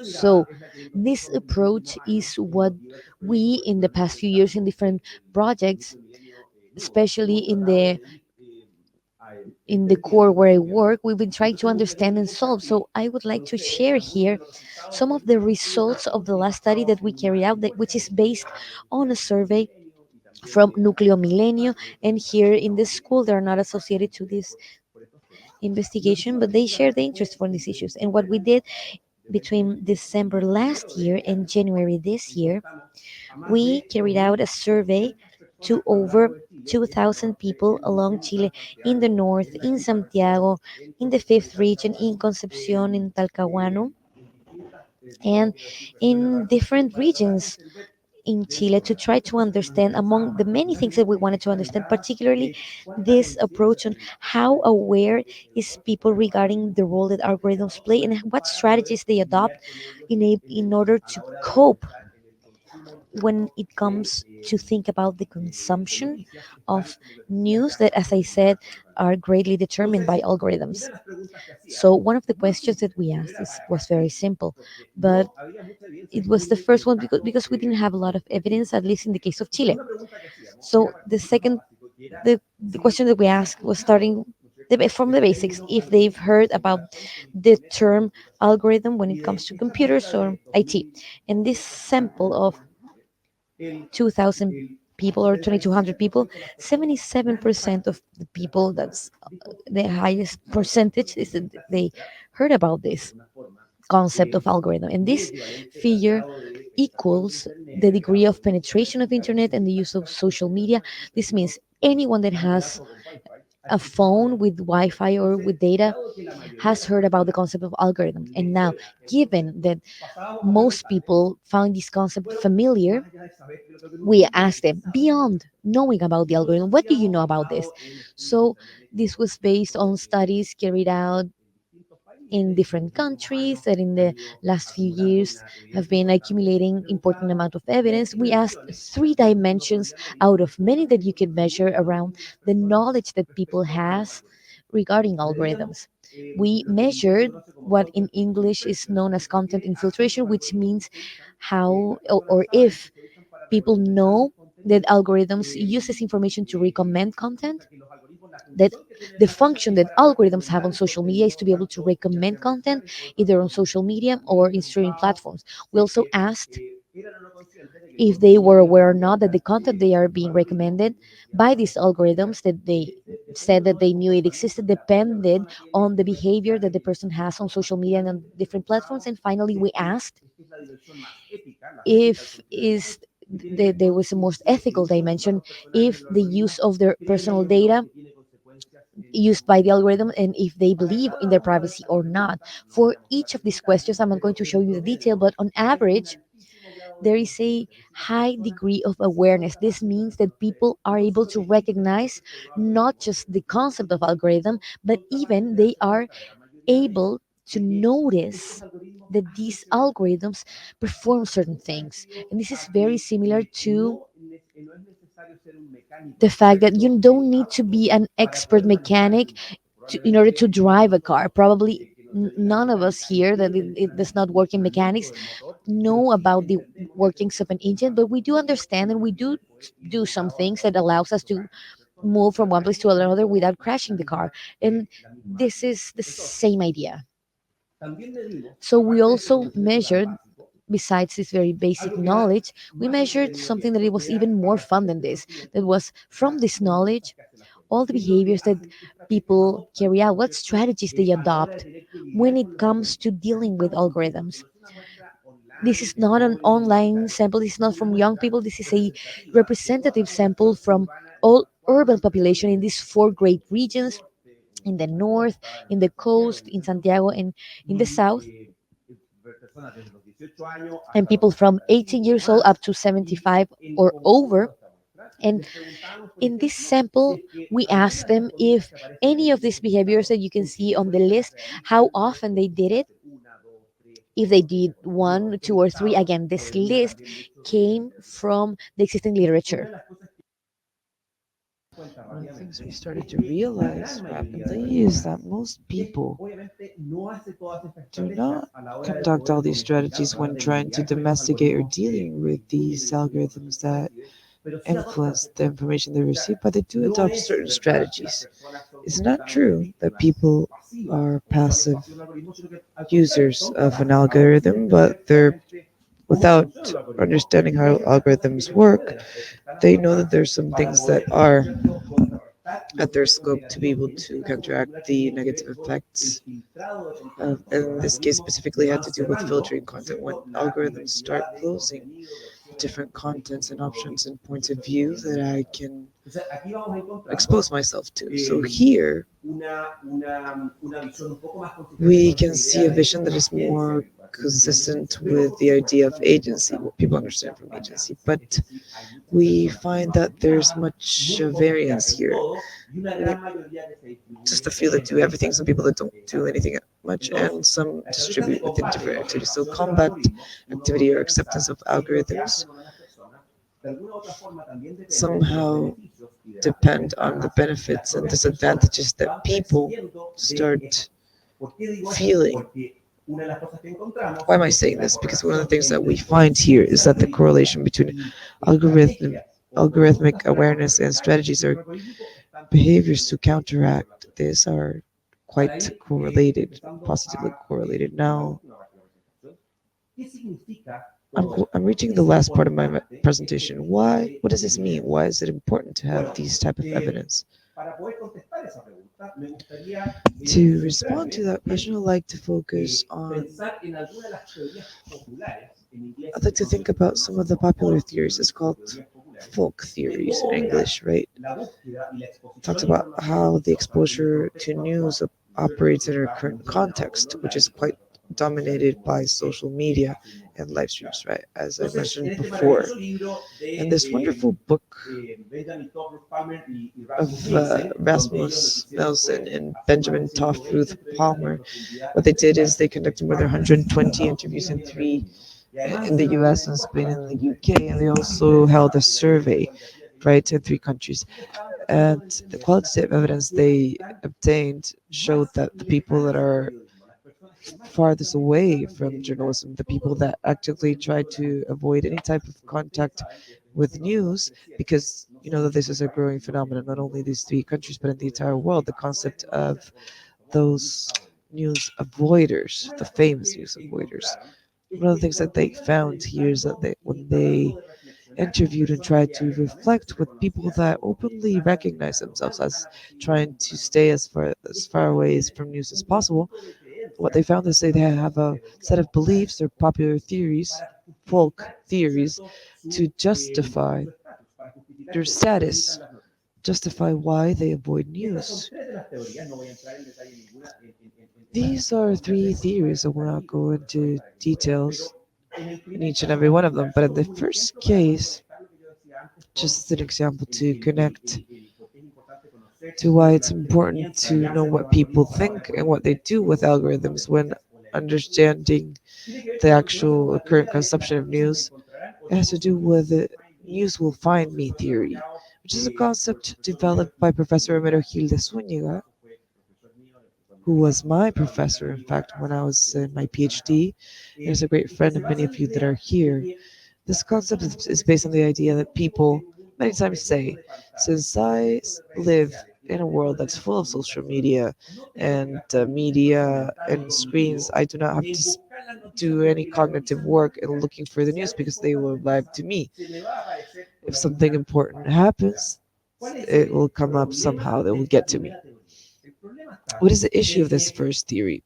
So this approach is what we in the past few years in different projects, especially in the core where I work, we've been trying to understand and solve. So I would like to share here some of the results of the last study that we carried out, which is based on a survey from Nucleo Milenio. And here in this school, they're not associated to this investigation, but they share the interest for these issues. And what we did between December last year and January this year, we carried out a survey to over 2,000 people along Chile, in the north, in Santiago, in the fifth region, in Concepcion, in Talcahuano, and in different regions in Chile to try to understand, among the many things that we wanted to understand, particularly this approach on how aware is people regarding the role that algorithms play and what strategies they adopt in order to cope when it comes to think about the consumption of news that, as I said, are greatly determined by algorithms. So one of the questions that we asked was very simple, but it was the first one because we didn't have a lot of evidence, at least in the case of Chile. So the question that we asked was starting from the basics, if they've heard about the term algorithm when it comes to computers or IT. And this sample of 2,000 people or 2,200 people, 77% of the people, that's the highest percentage, is that they heard about this concept of algorithm. And this figure equals the degree of penetration of internet and the use of social media. This means anyone that has a phone with Wi-Fi or with data has heard about the concept of algorithm. And now, given that most people found this concept familiar, we asked them, beyond knowing about the algorithm, what do you know about this? So this was based on studies carried out in different countries that in the last few years have been accumulating important amount of evidence. We asked three dimensions out of many that you could measure around the knowledge that people has regarding algorithms. We measured what in English is known as content infiltration, which means how or if people know that algorithms use this information to recommend content, that the function that algorithms have on social media is to be able to recommend content either on social media or in streaming platforms. We also asked if they were aware or not that the content they are being recommended by these algorithms that they said that they knew it existed depended on the behavior that the person has on social media and on different platforms. And finally, we asked if there was a most ethical dimension, if the use of their personal data used by the algorithm and if they believe in their privacy or not. For each of these questions, I'm not going to show you the detail, but on average, there is a high degree of awareness. This means that people are able to recognize not just the concept of algorithm, but even they are able to notice that these algorithms perform certain things. And this is very similar to the fact that you don't need to be an expert mechanic in order to drive a car. Probably none of us here that it does not work in mechanics know about the workings of an engine, but we do understand and we do some things that allows us to move from one place to another without crashing the car. And this is the same idea. So we also measured, besides this very basic knowledge, we measured something that it was even more fun than this. That was from this knowledge, all the behaviors that people carry out, what strategies they adopt when it comes to dealing with algorithms. This is not an online sample, this is not from young people, this is a representative sample from all urban population in these four great regions, in the north, in the coast, in Santiago, and in the south, and people from 18 years old up to 75 or over. And in this sample, we asked them if any of these behaviors that you can see on the list, how often they did it, if they did one, two, or three. Again, this list came from the existing literature. One of the things we started to realize rapidly is that most people do not conduct all these strategies when trying to domesticate or dealing with these algorithms that influence the information they receive, but they do adopt certain strategies. It's not true that people are passive users of an algorithm, but they're without understanding how algorithms work, they know that there's some things that are at their scope to be able to counteract the negative effects. In this case, specifically had to do with filtering content. When algorithms start closing different contents and options and points of view that I can expose myself to. So here we can see a vision that is more consistent with the idea of agency, what people understand from agency. But we find that there's much variance here. Just a few that do everything, some people that don't do anything much, and some distribute within different activities. So combat activity or acceptance of algorithms somehow depend on the benefits and disadvantages that people start feeling. Why am I saying this? Because one of the things that we find here is that the correlation between algorithmic awareness and strategies or behaviors to counteract this are quite correlated, positively correlated. Now, I'm reaching the last part of my presentation. Why? What does this mean? Why is it important to have these type of evidence? To respond to that question, I'd like to focus on. I'd like to think about some of the popular theories. It's called folk theories in English, right? It talks about how the exposure to news operates in our current context, which is quite dominated by social media and live streams, right? As I mentioned before. And this wonderful book of Rasmus Nelson and Benjamin Tawfik Palmer, what they did is they conducted more than 120 interviews in the US and Spain and the UK, and they also held a survey, right, in 3 countries. And the qualitative evidence they obtained showed that the people that are farthest away from journalism, the people that actively try to avoid any type of contact with news, because you know that this is a growing phenomenon, not only these 3 countries, but in the entire world, the concept of those news avoiders, the famous news avoiders. One of the things that they found here is that when they interviewed and tried to reflect with people that openly recognize themselves as trying to stay as far away from news as possible, what they found is they have a set of beliefs or popular theories, folk theories, to justify their status, justify why they avoid news. These are 3 theories. I will not go into details in each and every one of them. But in the first case, just as an example to connect to why it's important to know what people think and what they do with algorithms when understanding the actual current consumption of news, it has to do with the news will find me theory, which is a concept developed by Professor Romero Gil de Zúñiga, who was my professor, in fact, when I was in my PhD. He is a great friend of many of you that are here. This concept is based on the idea that people many times say, since live in a world that's full of social media and screens, I do not have to do any cognitive work in looking for the news because they will arrive to me. If something important happens, it will come up somehow, it will get to me. What is the issue of this first theory?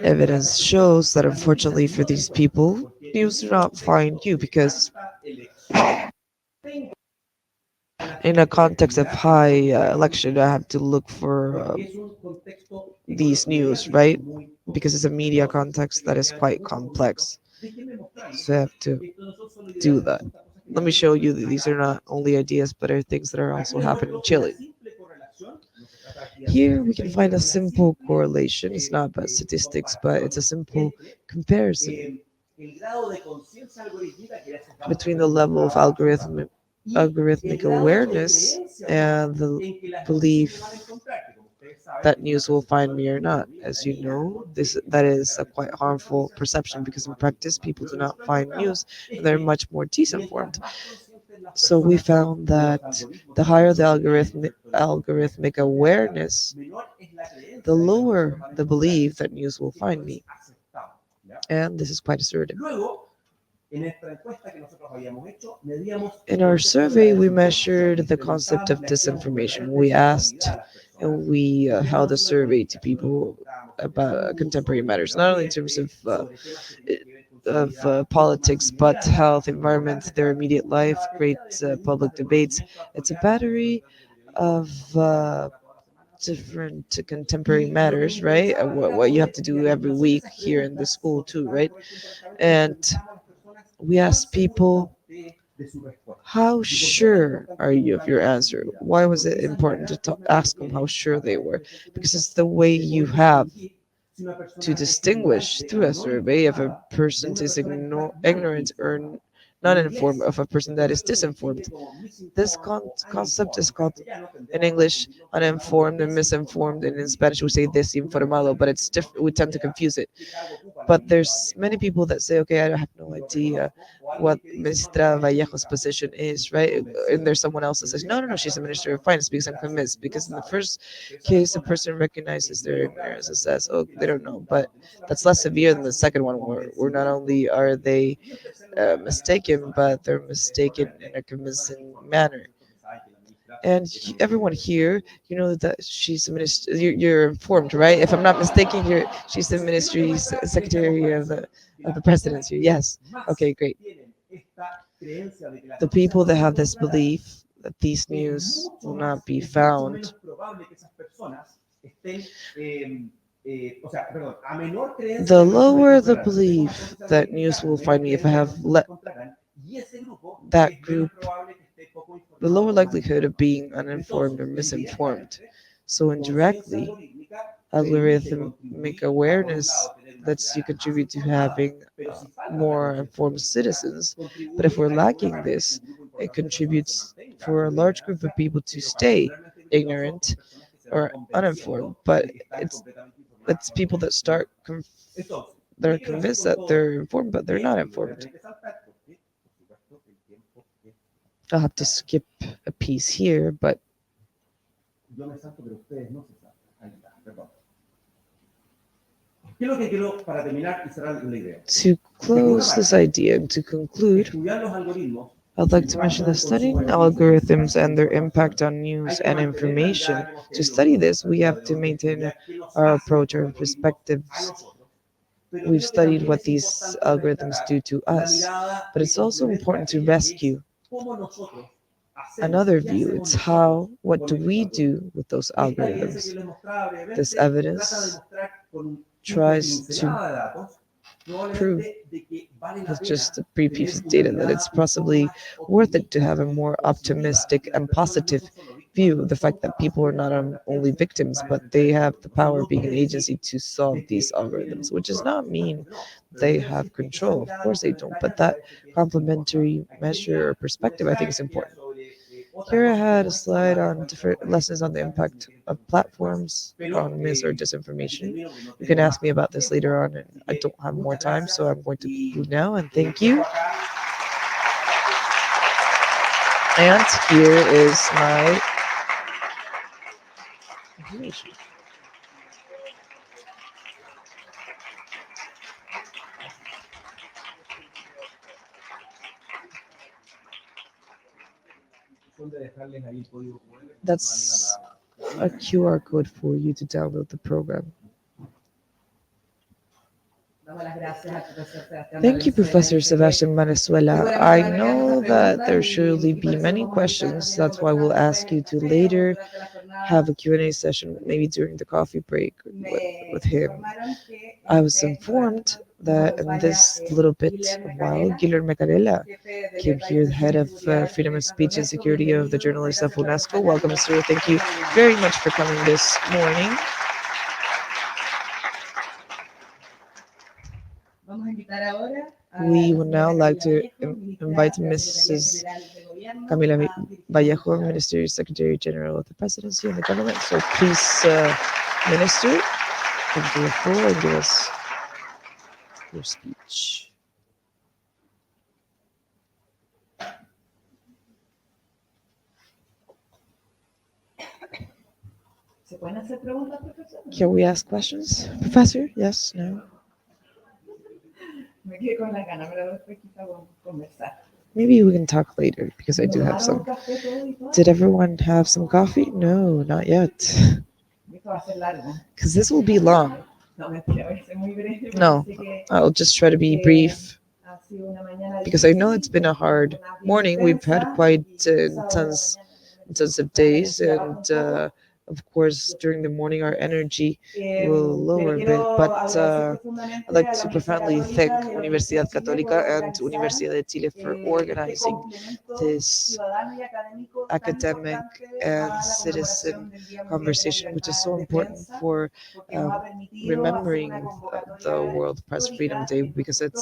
Evidence shows that unfortunately for these people, news do not find you because in a context of high election, I have to look for these news, right? Because it's a media context that is quite complex. So I have to do that. Let me show you that these are not only ideas, but are things that are also happening in Chile. Here we can find a simple correlation. It's not about statistics, but it's a simple comparison between the level of algorithmic awareness and the belief that news will find me or not. As you know, that is a quite harmful perception because in practice people do not find news and they're much more disinformed. So we found that the higher the algorithmic awareness, the lower the belief that news will find me. And this is quite assertive. In our survey, we measured the concept of disinformation. We asked and we held a survey to people about contemporary matters, not only in terms of politics, but health, environment, their immediate life, great public debates. It's a battery of different contemporary matters, right? What you have to do every week here in the school too, right? And we asked people, how sure are you of your answer? Why was it important to ask them how sure they were? Because it's the way you have to distinguish through a survey if a person is ignorant or not informed of a person that is disinformed. This concept is called in English uninformed and misinformed, and in Spanish we say desinformado, but it's different. We tend to confuse it. But there's many people that say, okay, I have no idea what Ministra Vallejo's position is, right? And there's someone else that says, no, no, no, she's a Minister of Finance because I'm convinced. Because in the first case, the person recognizes their ignorance and says, oh, they don't know. But that's less severe than the second one, where not only are they mistaken, but they're mistaken in a convincing manner. And everyone here, you know that she's a minister. You're informed, right? If I'm not mistaken, here she's the ministry's secretary of the presidency. Yes. Okay, great. The people that have this belief that these news will not be found, the lower the belief that news will find me, if I have let that group, the lower likelihood of being uninformed or misinformed. So indirectly, algorithmic awareness lets you contribute to having more informed citizens. But if we're lacking this, it contributes for a large group of people to stay ignorant or uninformed. But it's people that they're convinced that they're informed, but they're not informed. I'll have to skip a piece here, but to close this idea and to conclude, I'd like to mention that studying algorithms and their impact on news and information. To study this, we have to maintain our approach, our perspectives. We've studied what these algorithms do to us, but it's also important to rescue another view. It's what do we do with those algorithms? This evidence tries to prove with just a brief piece of data that it's possibly worth it to have a more optimistic and positive view of the fact that people are not only victims, but they have the power of being an agency to solve these algorithms, which does not mean they have control. Of course they don't, but that complementary measure or perspective I think is important. Here I had a slide on different lessons on the impact of platforms on mis or disinformation. You can ask me about this later on, and I don't have more time, so I'm going to conclude now, and thank you. And here is my information. That's a QR code for you to download the program. Thank you, Professor Sebastian Venezuela. I know that there surely be many questions. That's why we'll ask you to later have a Q&A session, maybe during the coffee break with him. I was informed that in this little bit while, Guillermo Carella came here, the head of Freedom of Speech and Security of the Journalists of UNESCO. Welcome, sir. Thank you very much for coming this morning. We would now like to invite Mrs. Camila Vallejo, Minister, Secretary General of the Presidency and the government. So please, Minister, take the floor and give us your speech. Can we ask questions, Professor? Yes, no? Maybe we can talk later because I do have some. Did everyone have some coffee? No, not yet. Because this will be long. No, I'll just try to be brief because I know it's been a hard morning. We've had quite intensive days, and of course, during the morning, our energy will lower a bit. But I'd like to profoundly thank Universidad Católica and Universidad de Chile for organizing this academic and citizen conversation, which is so important for remembering the World Press Freedom Day, because it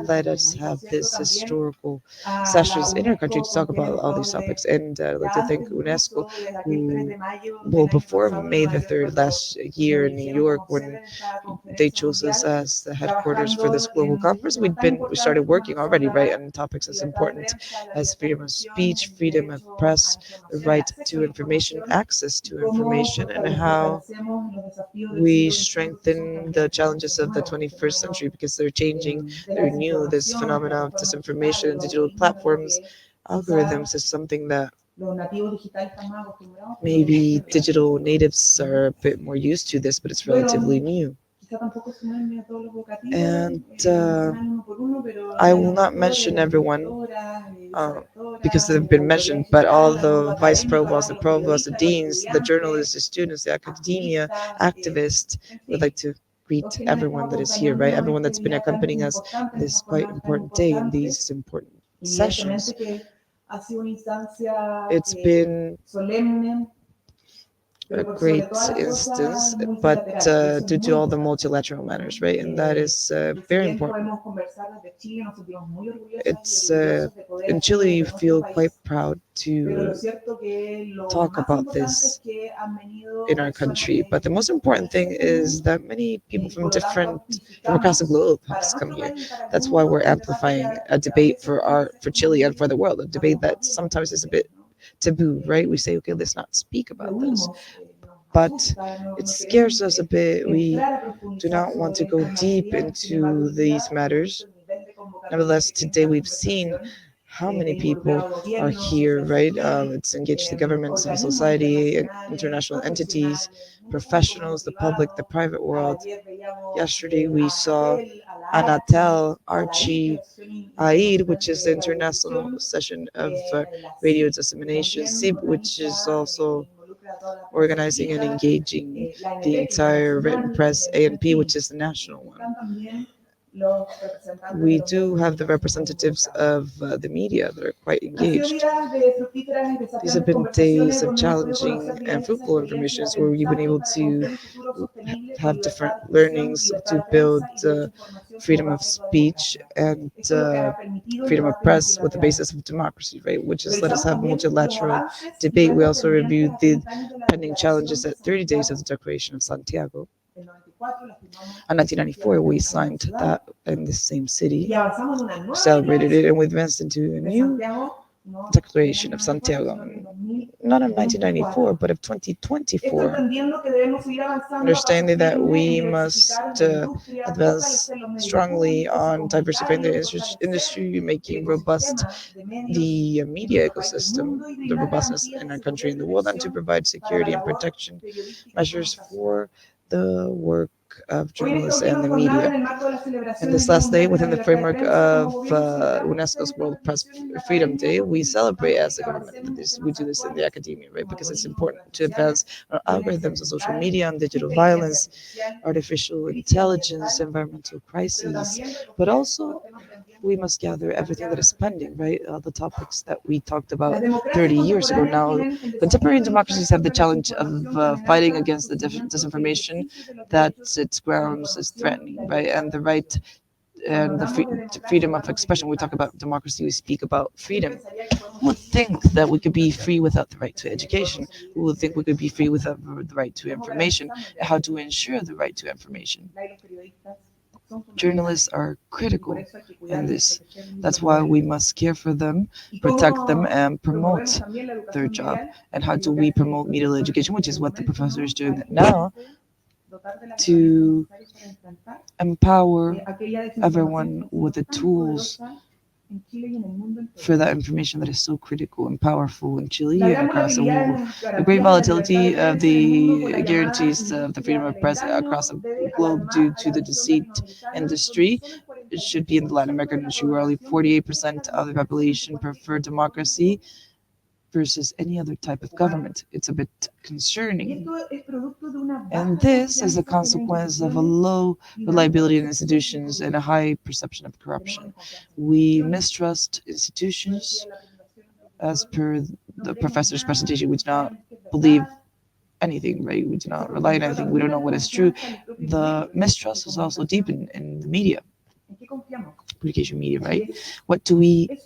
let us have this historical sessions in our country to talk about all these topics. And I'd like to thank UNESCO, who, well, before May the 3rd last year in New York, when they chose us as the headquarters for this global conference, we started working already, right, on topics as important as freedom of speech, freedom of press, the right to information, access to information, and how we strengthen the challenges of the 21st century, because they're changing, they're new. This phenomenon of disinformation and digital platforms, algorithms, is something that maybe digital natives are a bit more used to this, but it's relatively new. And I will not mention everyone because they've been mentioned, but all the vice provosts, the provosts, the deans, the journalists, the students, the academia, activists, would like to greet everyone that is here, right? Everyone that's been accompanying us this quite important day in these important sessions. It's been a great instance, but due to all the multilateral manners, right? And that is very important. It's in Chile, you feel quite proud to talk about this in our country. But the most important thing is that many people from across the globe have come here. That's why we're amplifying a debate for Chile and for the world, a debate that sometimes is a bit taboo, right? We say, okay, let's not speak about this. But it scares us a bit. We do not want to go deep into these matters. Nevertheless, today we've seen how many people are here, right? It's engaged the government, civil society, international entities, professionals, the public, the private world. Yesterday we saw Anatel Archie AIR, which is the International Session of Radio Dissemination, SIB, which is also organizing and engaging the entire written press, ANP, which is the national one. We do have the representatives of the media that are quite engaged. These have been days of challenging and fruitful informations where we've been able to have different learnings to build freedom of speech and freedom of press with the basis of democracy, right? Which has let us have multilateral debate. We also reviewed the pending challenges at 30 days of the Declaration of Santiago. In 1994, we signed that in the same city, celebrated it, and we advanced into a new Declaration of Santiago, not of 1994, but of 2024, understanding that we must advance strongly on diversifying the industry, making robust the media ecosystem, the robustness in our country and the world, and to provide security and protection measures for the work of journalists and the media. And this last day, within the framework of UNESCO's World Press Freedom Day, we celebrate as a government that we do this in the academia, right? Because it's important to advance our algorithms of social media and digital violence, artificial intelligence, environmental crises, but also we must gather everything that is pending, right? The topics that we talked about 30 years ago. Now, contemporary democracies have the challenge of fighting against the disinformation that its grounds is threatening, right? And the right and the freedom of expression. We talk about democracy, we speak about freedom. Who would think that we could be free without the right to education? Who would think we could be free without the right to information? How do we ensure the right to information? Journalists are critical in this. That's why we must care for them, protect them, and promote their job. And how do we promote media education, which is what the professor is doing now, to empower everyone with the tools for that information that is so critical and powerful in Chile and across the world. The great volatility of the guarantees of the freedom of press across the globe due to the deceit industry, it should be in the Latin American industry where only 48% of the population prefer democracy versus any other type of government. It's a bit concerning. And this is a consequence of a low reliability in institutions and a high perception of corruption. We mistrust institutions. As per the professor's presentation, we do not believe anything, right? We do not rely on anything. We don't know what is true. The mistrust is also deep in the media. Communication media, right? What do we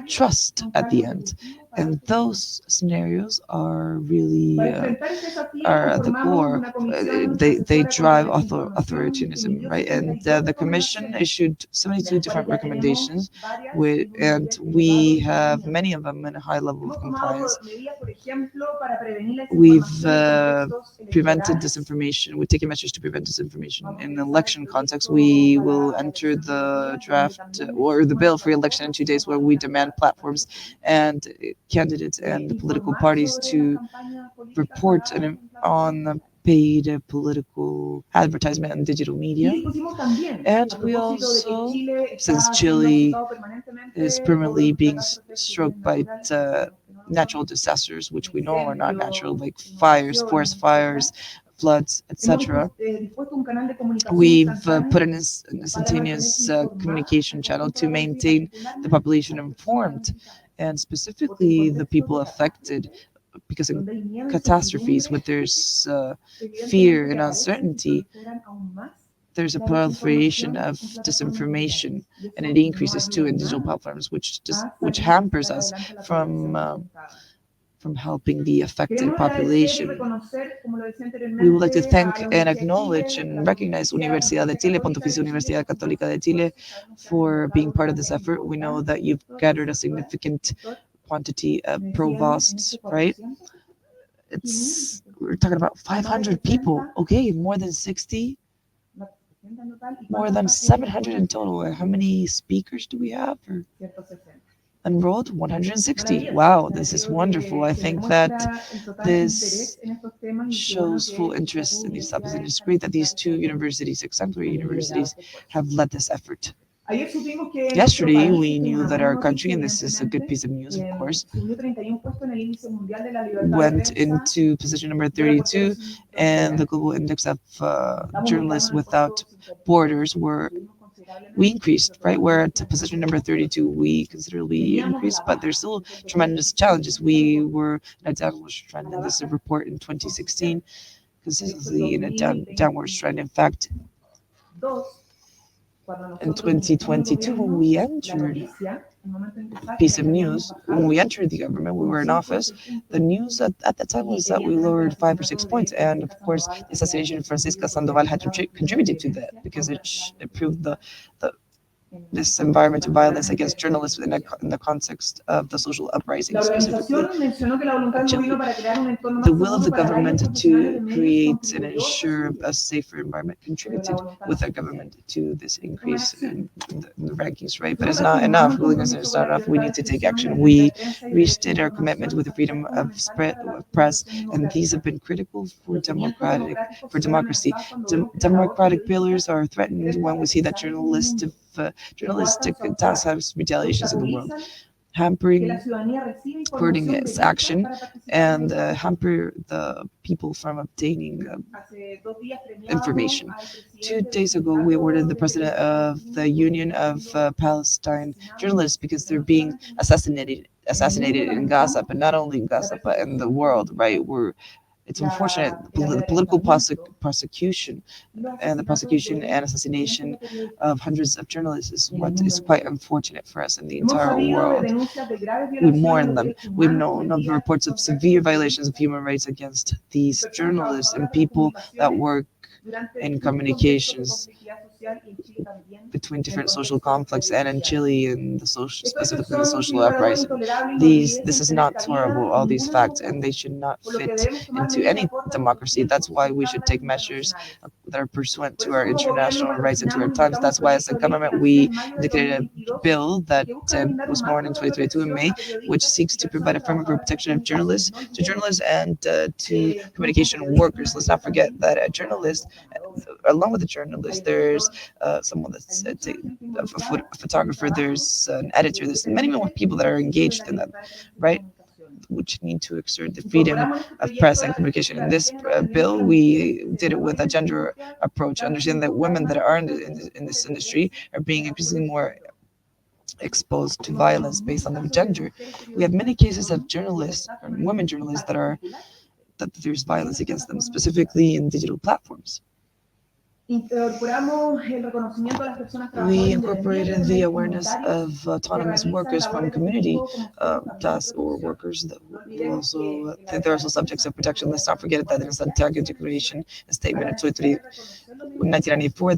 trust at the end? And those scenarios are really are at the core. They drive authoritarianism, right? And the Commission issued 72 different recommendations, and we have many of them in a high level of compliance. We've prevented disinformation. We've taken measures to prevent disinformation. In the election context, we will enter the draft or the bill for election in 2 days, where we demand platforms and candidates and the political parties to report on the paid political advertisement and digital media. And we also, since Chile is permanently being struck by natural disasters, which we know are not natural, like fires, forest fires, floods, etc. We've put an instantaneous communication channel to maintain the population informed, and specifically the people affected, because of catastrophes, where there's fear and uncertainty, there's a proliferation of disinformation, and it increases too in digital platforms, which hampers us from helping the affected population. We would like to thank and acknowledge and recognize Universidad de Chile, Pontificia Universidad Católica de Chile, for being part of this effort. We know that you've gathered a significant quantity of provosts, right? We're talking about 500 people, okay, more than 60, more than 700 in total. How many speakers do we have? Enrolled 160. Wow, this is wonderful. I think that this shows full interest in these topics, and it's great that these two universities, exemplary universities, have led this effort. Yesterday, we knew that our country, and this is a good piece of news, of course, went into position number 32, and the global index of journalists without borders we increased, right? We're at position number 32. We considerably increased, but there's still tremendous challenges. We were in a downward trend in this report in 2016, consistently in a downward trend. In fact, in 2022, when we entered piece of news, when we entered the government, we were in office, the news at that time was that we lowered 5 or 6 points. And of course, the assassination of Francisca Sandoval had contributed to that, because it proved this environment of violence against journalists in the context of the social uprising, specifically. The will of the government to create and ensure a safer environment contributed with our government to this increase in the rankings, right? But it's not enough. Willingness is not enough. We need to take action. We restate our commitment with the freedom of press, and these have been critical for democracy. Democratic pillars are threatened when we see that journalistic tasks have retaliations in the world, hurting its action, and hamper the people from obtaining information. 2 days ago, we awarded the president of the Union of Palestine journalists because they're being assassinated in Gaza, but not only in Gaza, but in the world, right? It's unfortunate. The political prosecution and assassination of hundreds of journalists is what is quite unfortunate for us in the entire world. We mourn them. We've known of the reports of severe violations of human rights against these journalists and people that work in communications between different social conflicts, and in Chile, and specifically the social uprising. This is not tolerable, all these facts, and they should not fit into any democracy. That's why we should take measures that are pursuant to our international rights and to our times. That's why, as a government, we indicated a bill that was born in 2022 in May, which seeks to provide a framework for protection of journalists and to communication workers. Let's not forget that a journalist, along with the journalist, there's someone that's a photographer, there's an editor, there's many more people that are engaged in that, right? Which need to exert the freedom of press and communication. In this bill, we did it with a gender approach, understanding that women that are in this industry are being increasingly more exposed to violence based on their gender. We have many cases of journalists, or women journalists, that there's violence against them, specifically in digital platforms. We incorporated the awareness of autonomous workers from community tasks or workers that also, they're also subjects of protection. Let's not forget that in the Santiago Declaration, a statement of 1994,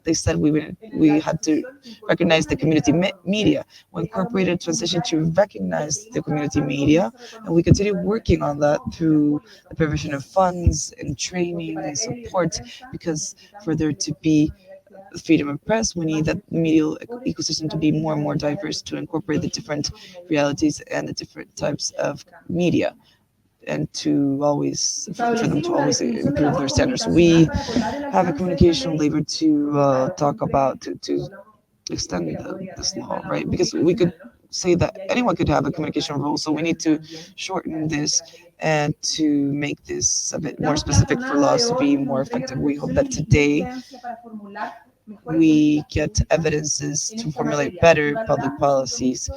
they said we had to recognize the community media. We incorporated a transition to recognize the community media, and we continue working on that through the provision of funds and training and support, because for there to be freedom of press, we need that media ecosystem to be more and more diverse, to incorporate the different realities and the different types of media, and to always, for them to always improve their standards. We have a communication labor to talk about, to extend this law, right? Because we could say that anyone could have a communication role, so we need to shorten this and to make this a bit more specific for laws to be more effective. We hope that today we get evidences to formulate better public policies,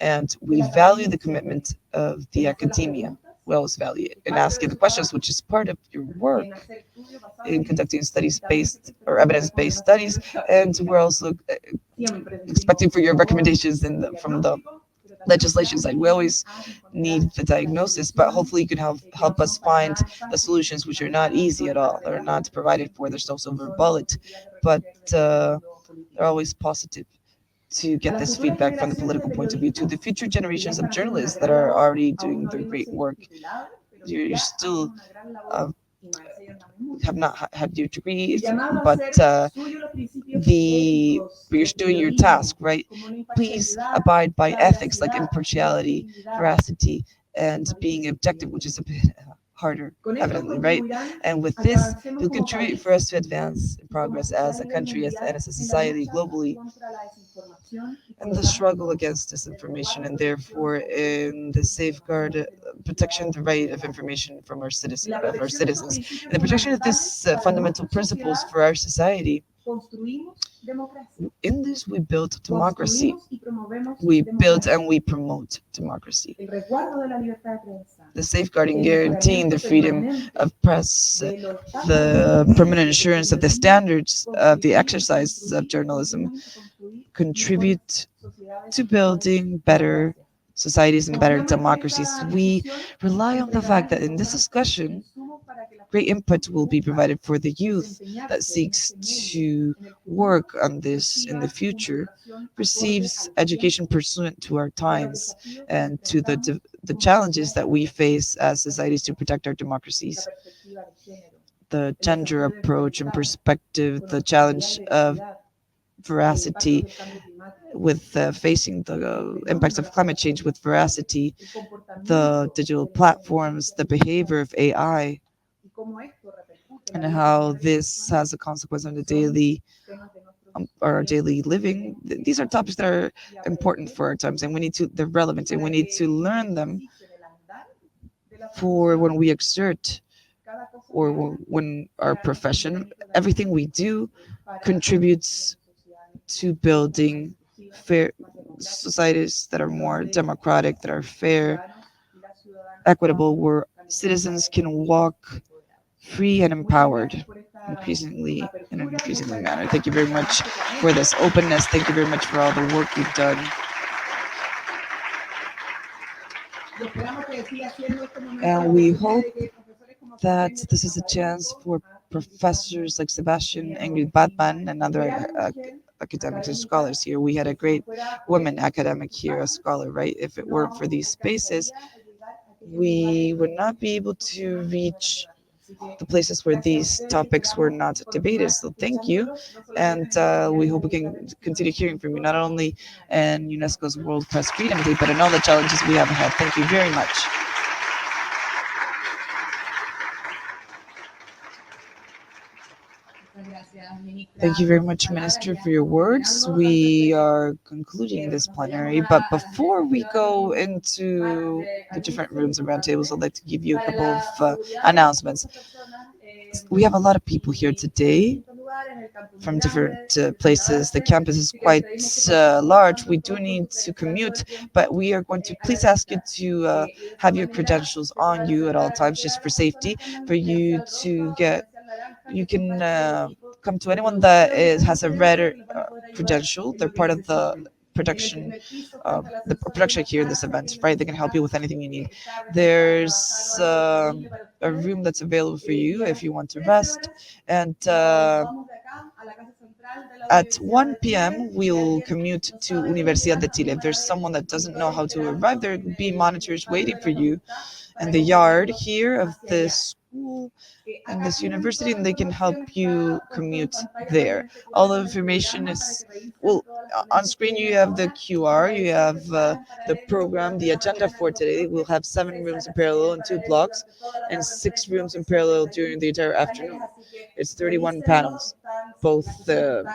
and we value the commitment of the academia. We always value it, and asking the questions, which is part of your work in conducting studies-based or evidence-based studies. And we're also expecting for your recommendations from the legislation side. We always need the diagnosis, but hopefully you can help us find the solutions, which are not easy at all. They're not provided for. There's no silver bullet, but they're always positive to get this feedback from the political point of view to the future generations of journalists that are already doing their great work. You're still have not had your degree, but you're doing your task, right? Please abide by ethics like impartiality, veracity, and being objective, which is a bit harder, evidently, right? And with this, will contribute for us to advance in progress as a country and as a society globally in the struggle against disinformation and therefore in the safeguard protection the right of information from our citizens and the protection of these fundamental principles for our society. In this, we build democracy. We build and we promote democracy. The safeguarding, guaranteeing the freedom of press, the permanent assurance of the standards of the exercise of journalism contribute to building better societies and better democracies. We rely on the fact that in this discussion, great input will be provided for the youth that seeks to work on this in the future, receives education pursuant to our times and to the challenges that we face as societies to protect our democracies. The gender approach and perspective, the challenge of veracity with facing the impacts of climate change with veracity, the digital platforms, the behavior of AI, and how this has a consequence on the daily our daily living. These are topics that are important for our times, and they're relevant, and we need to learn them for when we exert or when our profession, everything we do contributes to building fair societies that are more democratic, that are fair, equitable, where citizens can walk free and empowered in an increasingly manner. Thank you very much for this openness. Thank you very much for all the work you've done. And we hope that this is a chance for professors like Sebastian, Ingrid Batman, and other academics and scholars here. We had a great woman academic here, a scholar, right? If it weren't for these spaces, we would not be able to reach the places where these topics were not debated. So thank you. And we hope we can continue hearing from you, not only in UNESCO's World Press Freedom Day, but in all the challenges we have ahead. Thank you very much. Thank you very much, Minister, for your words. We are concluding this plenary, but before we go into the different rooms and roundtables, I'd like to give you a couple of announcements. We have a lot of people here today from different places. The campus is quite large. We do need to commute, but we are going to please ask you to have your credentials on you at all times, just for safety, for you to get. You can come to anyone that has a red credential. They're part of the production here in this event, right? They can help you with anything you need. There's a room that's available for you if you want to rest. And at 1 p.m., we'll commute to Universidad de Chile. If there's someone that doesn't know how to arrive, there will be monitors waiting for you in the yard here of the school and this university, and they can help you commute there. All the information is, well, on screen you have the QR, you have the program, the agenda for today. We'll have 7 rooms in parallel in 2 blocks and 6 rooms in parallel during the entire afternoon. It's 31 panels, both in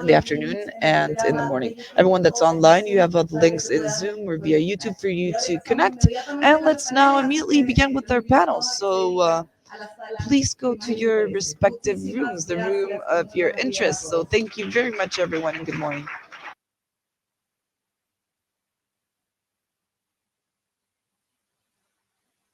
the afternoon and in the morning. Everyone that's online, you have all the links in Zoom or via YouTube for you to connect. And let's now immediately begin with our panels. So please go to your respective rooms, the room of your interest. So thank you very much, everyone, and good morning.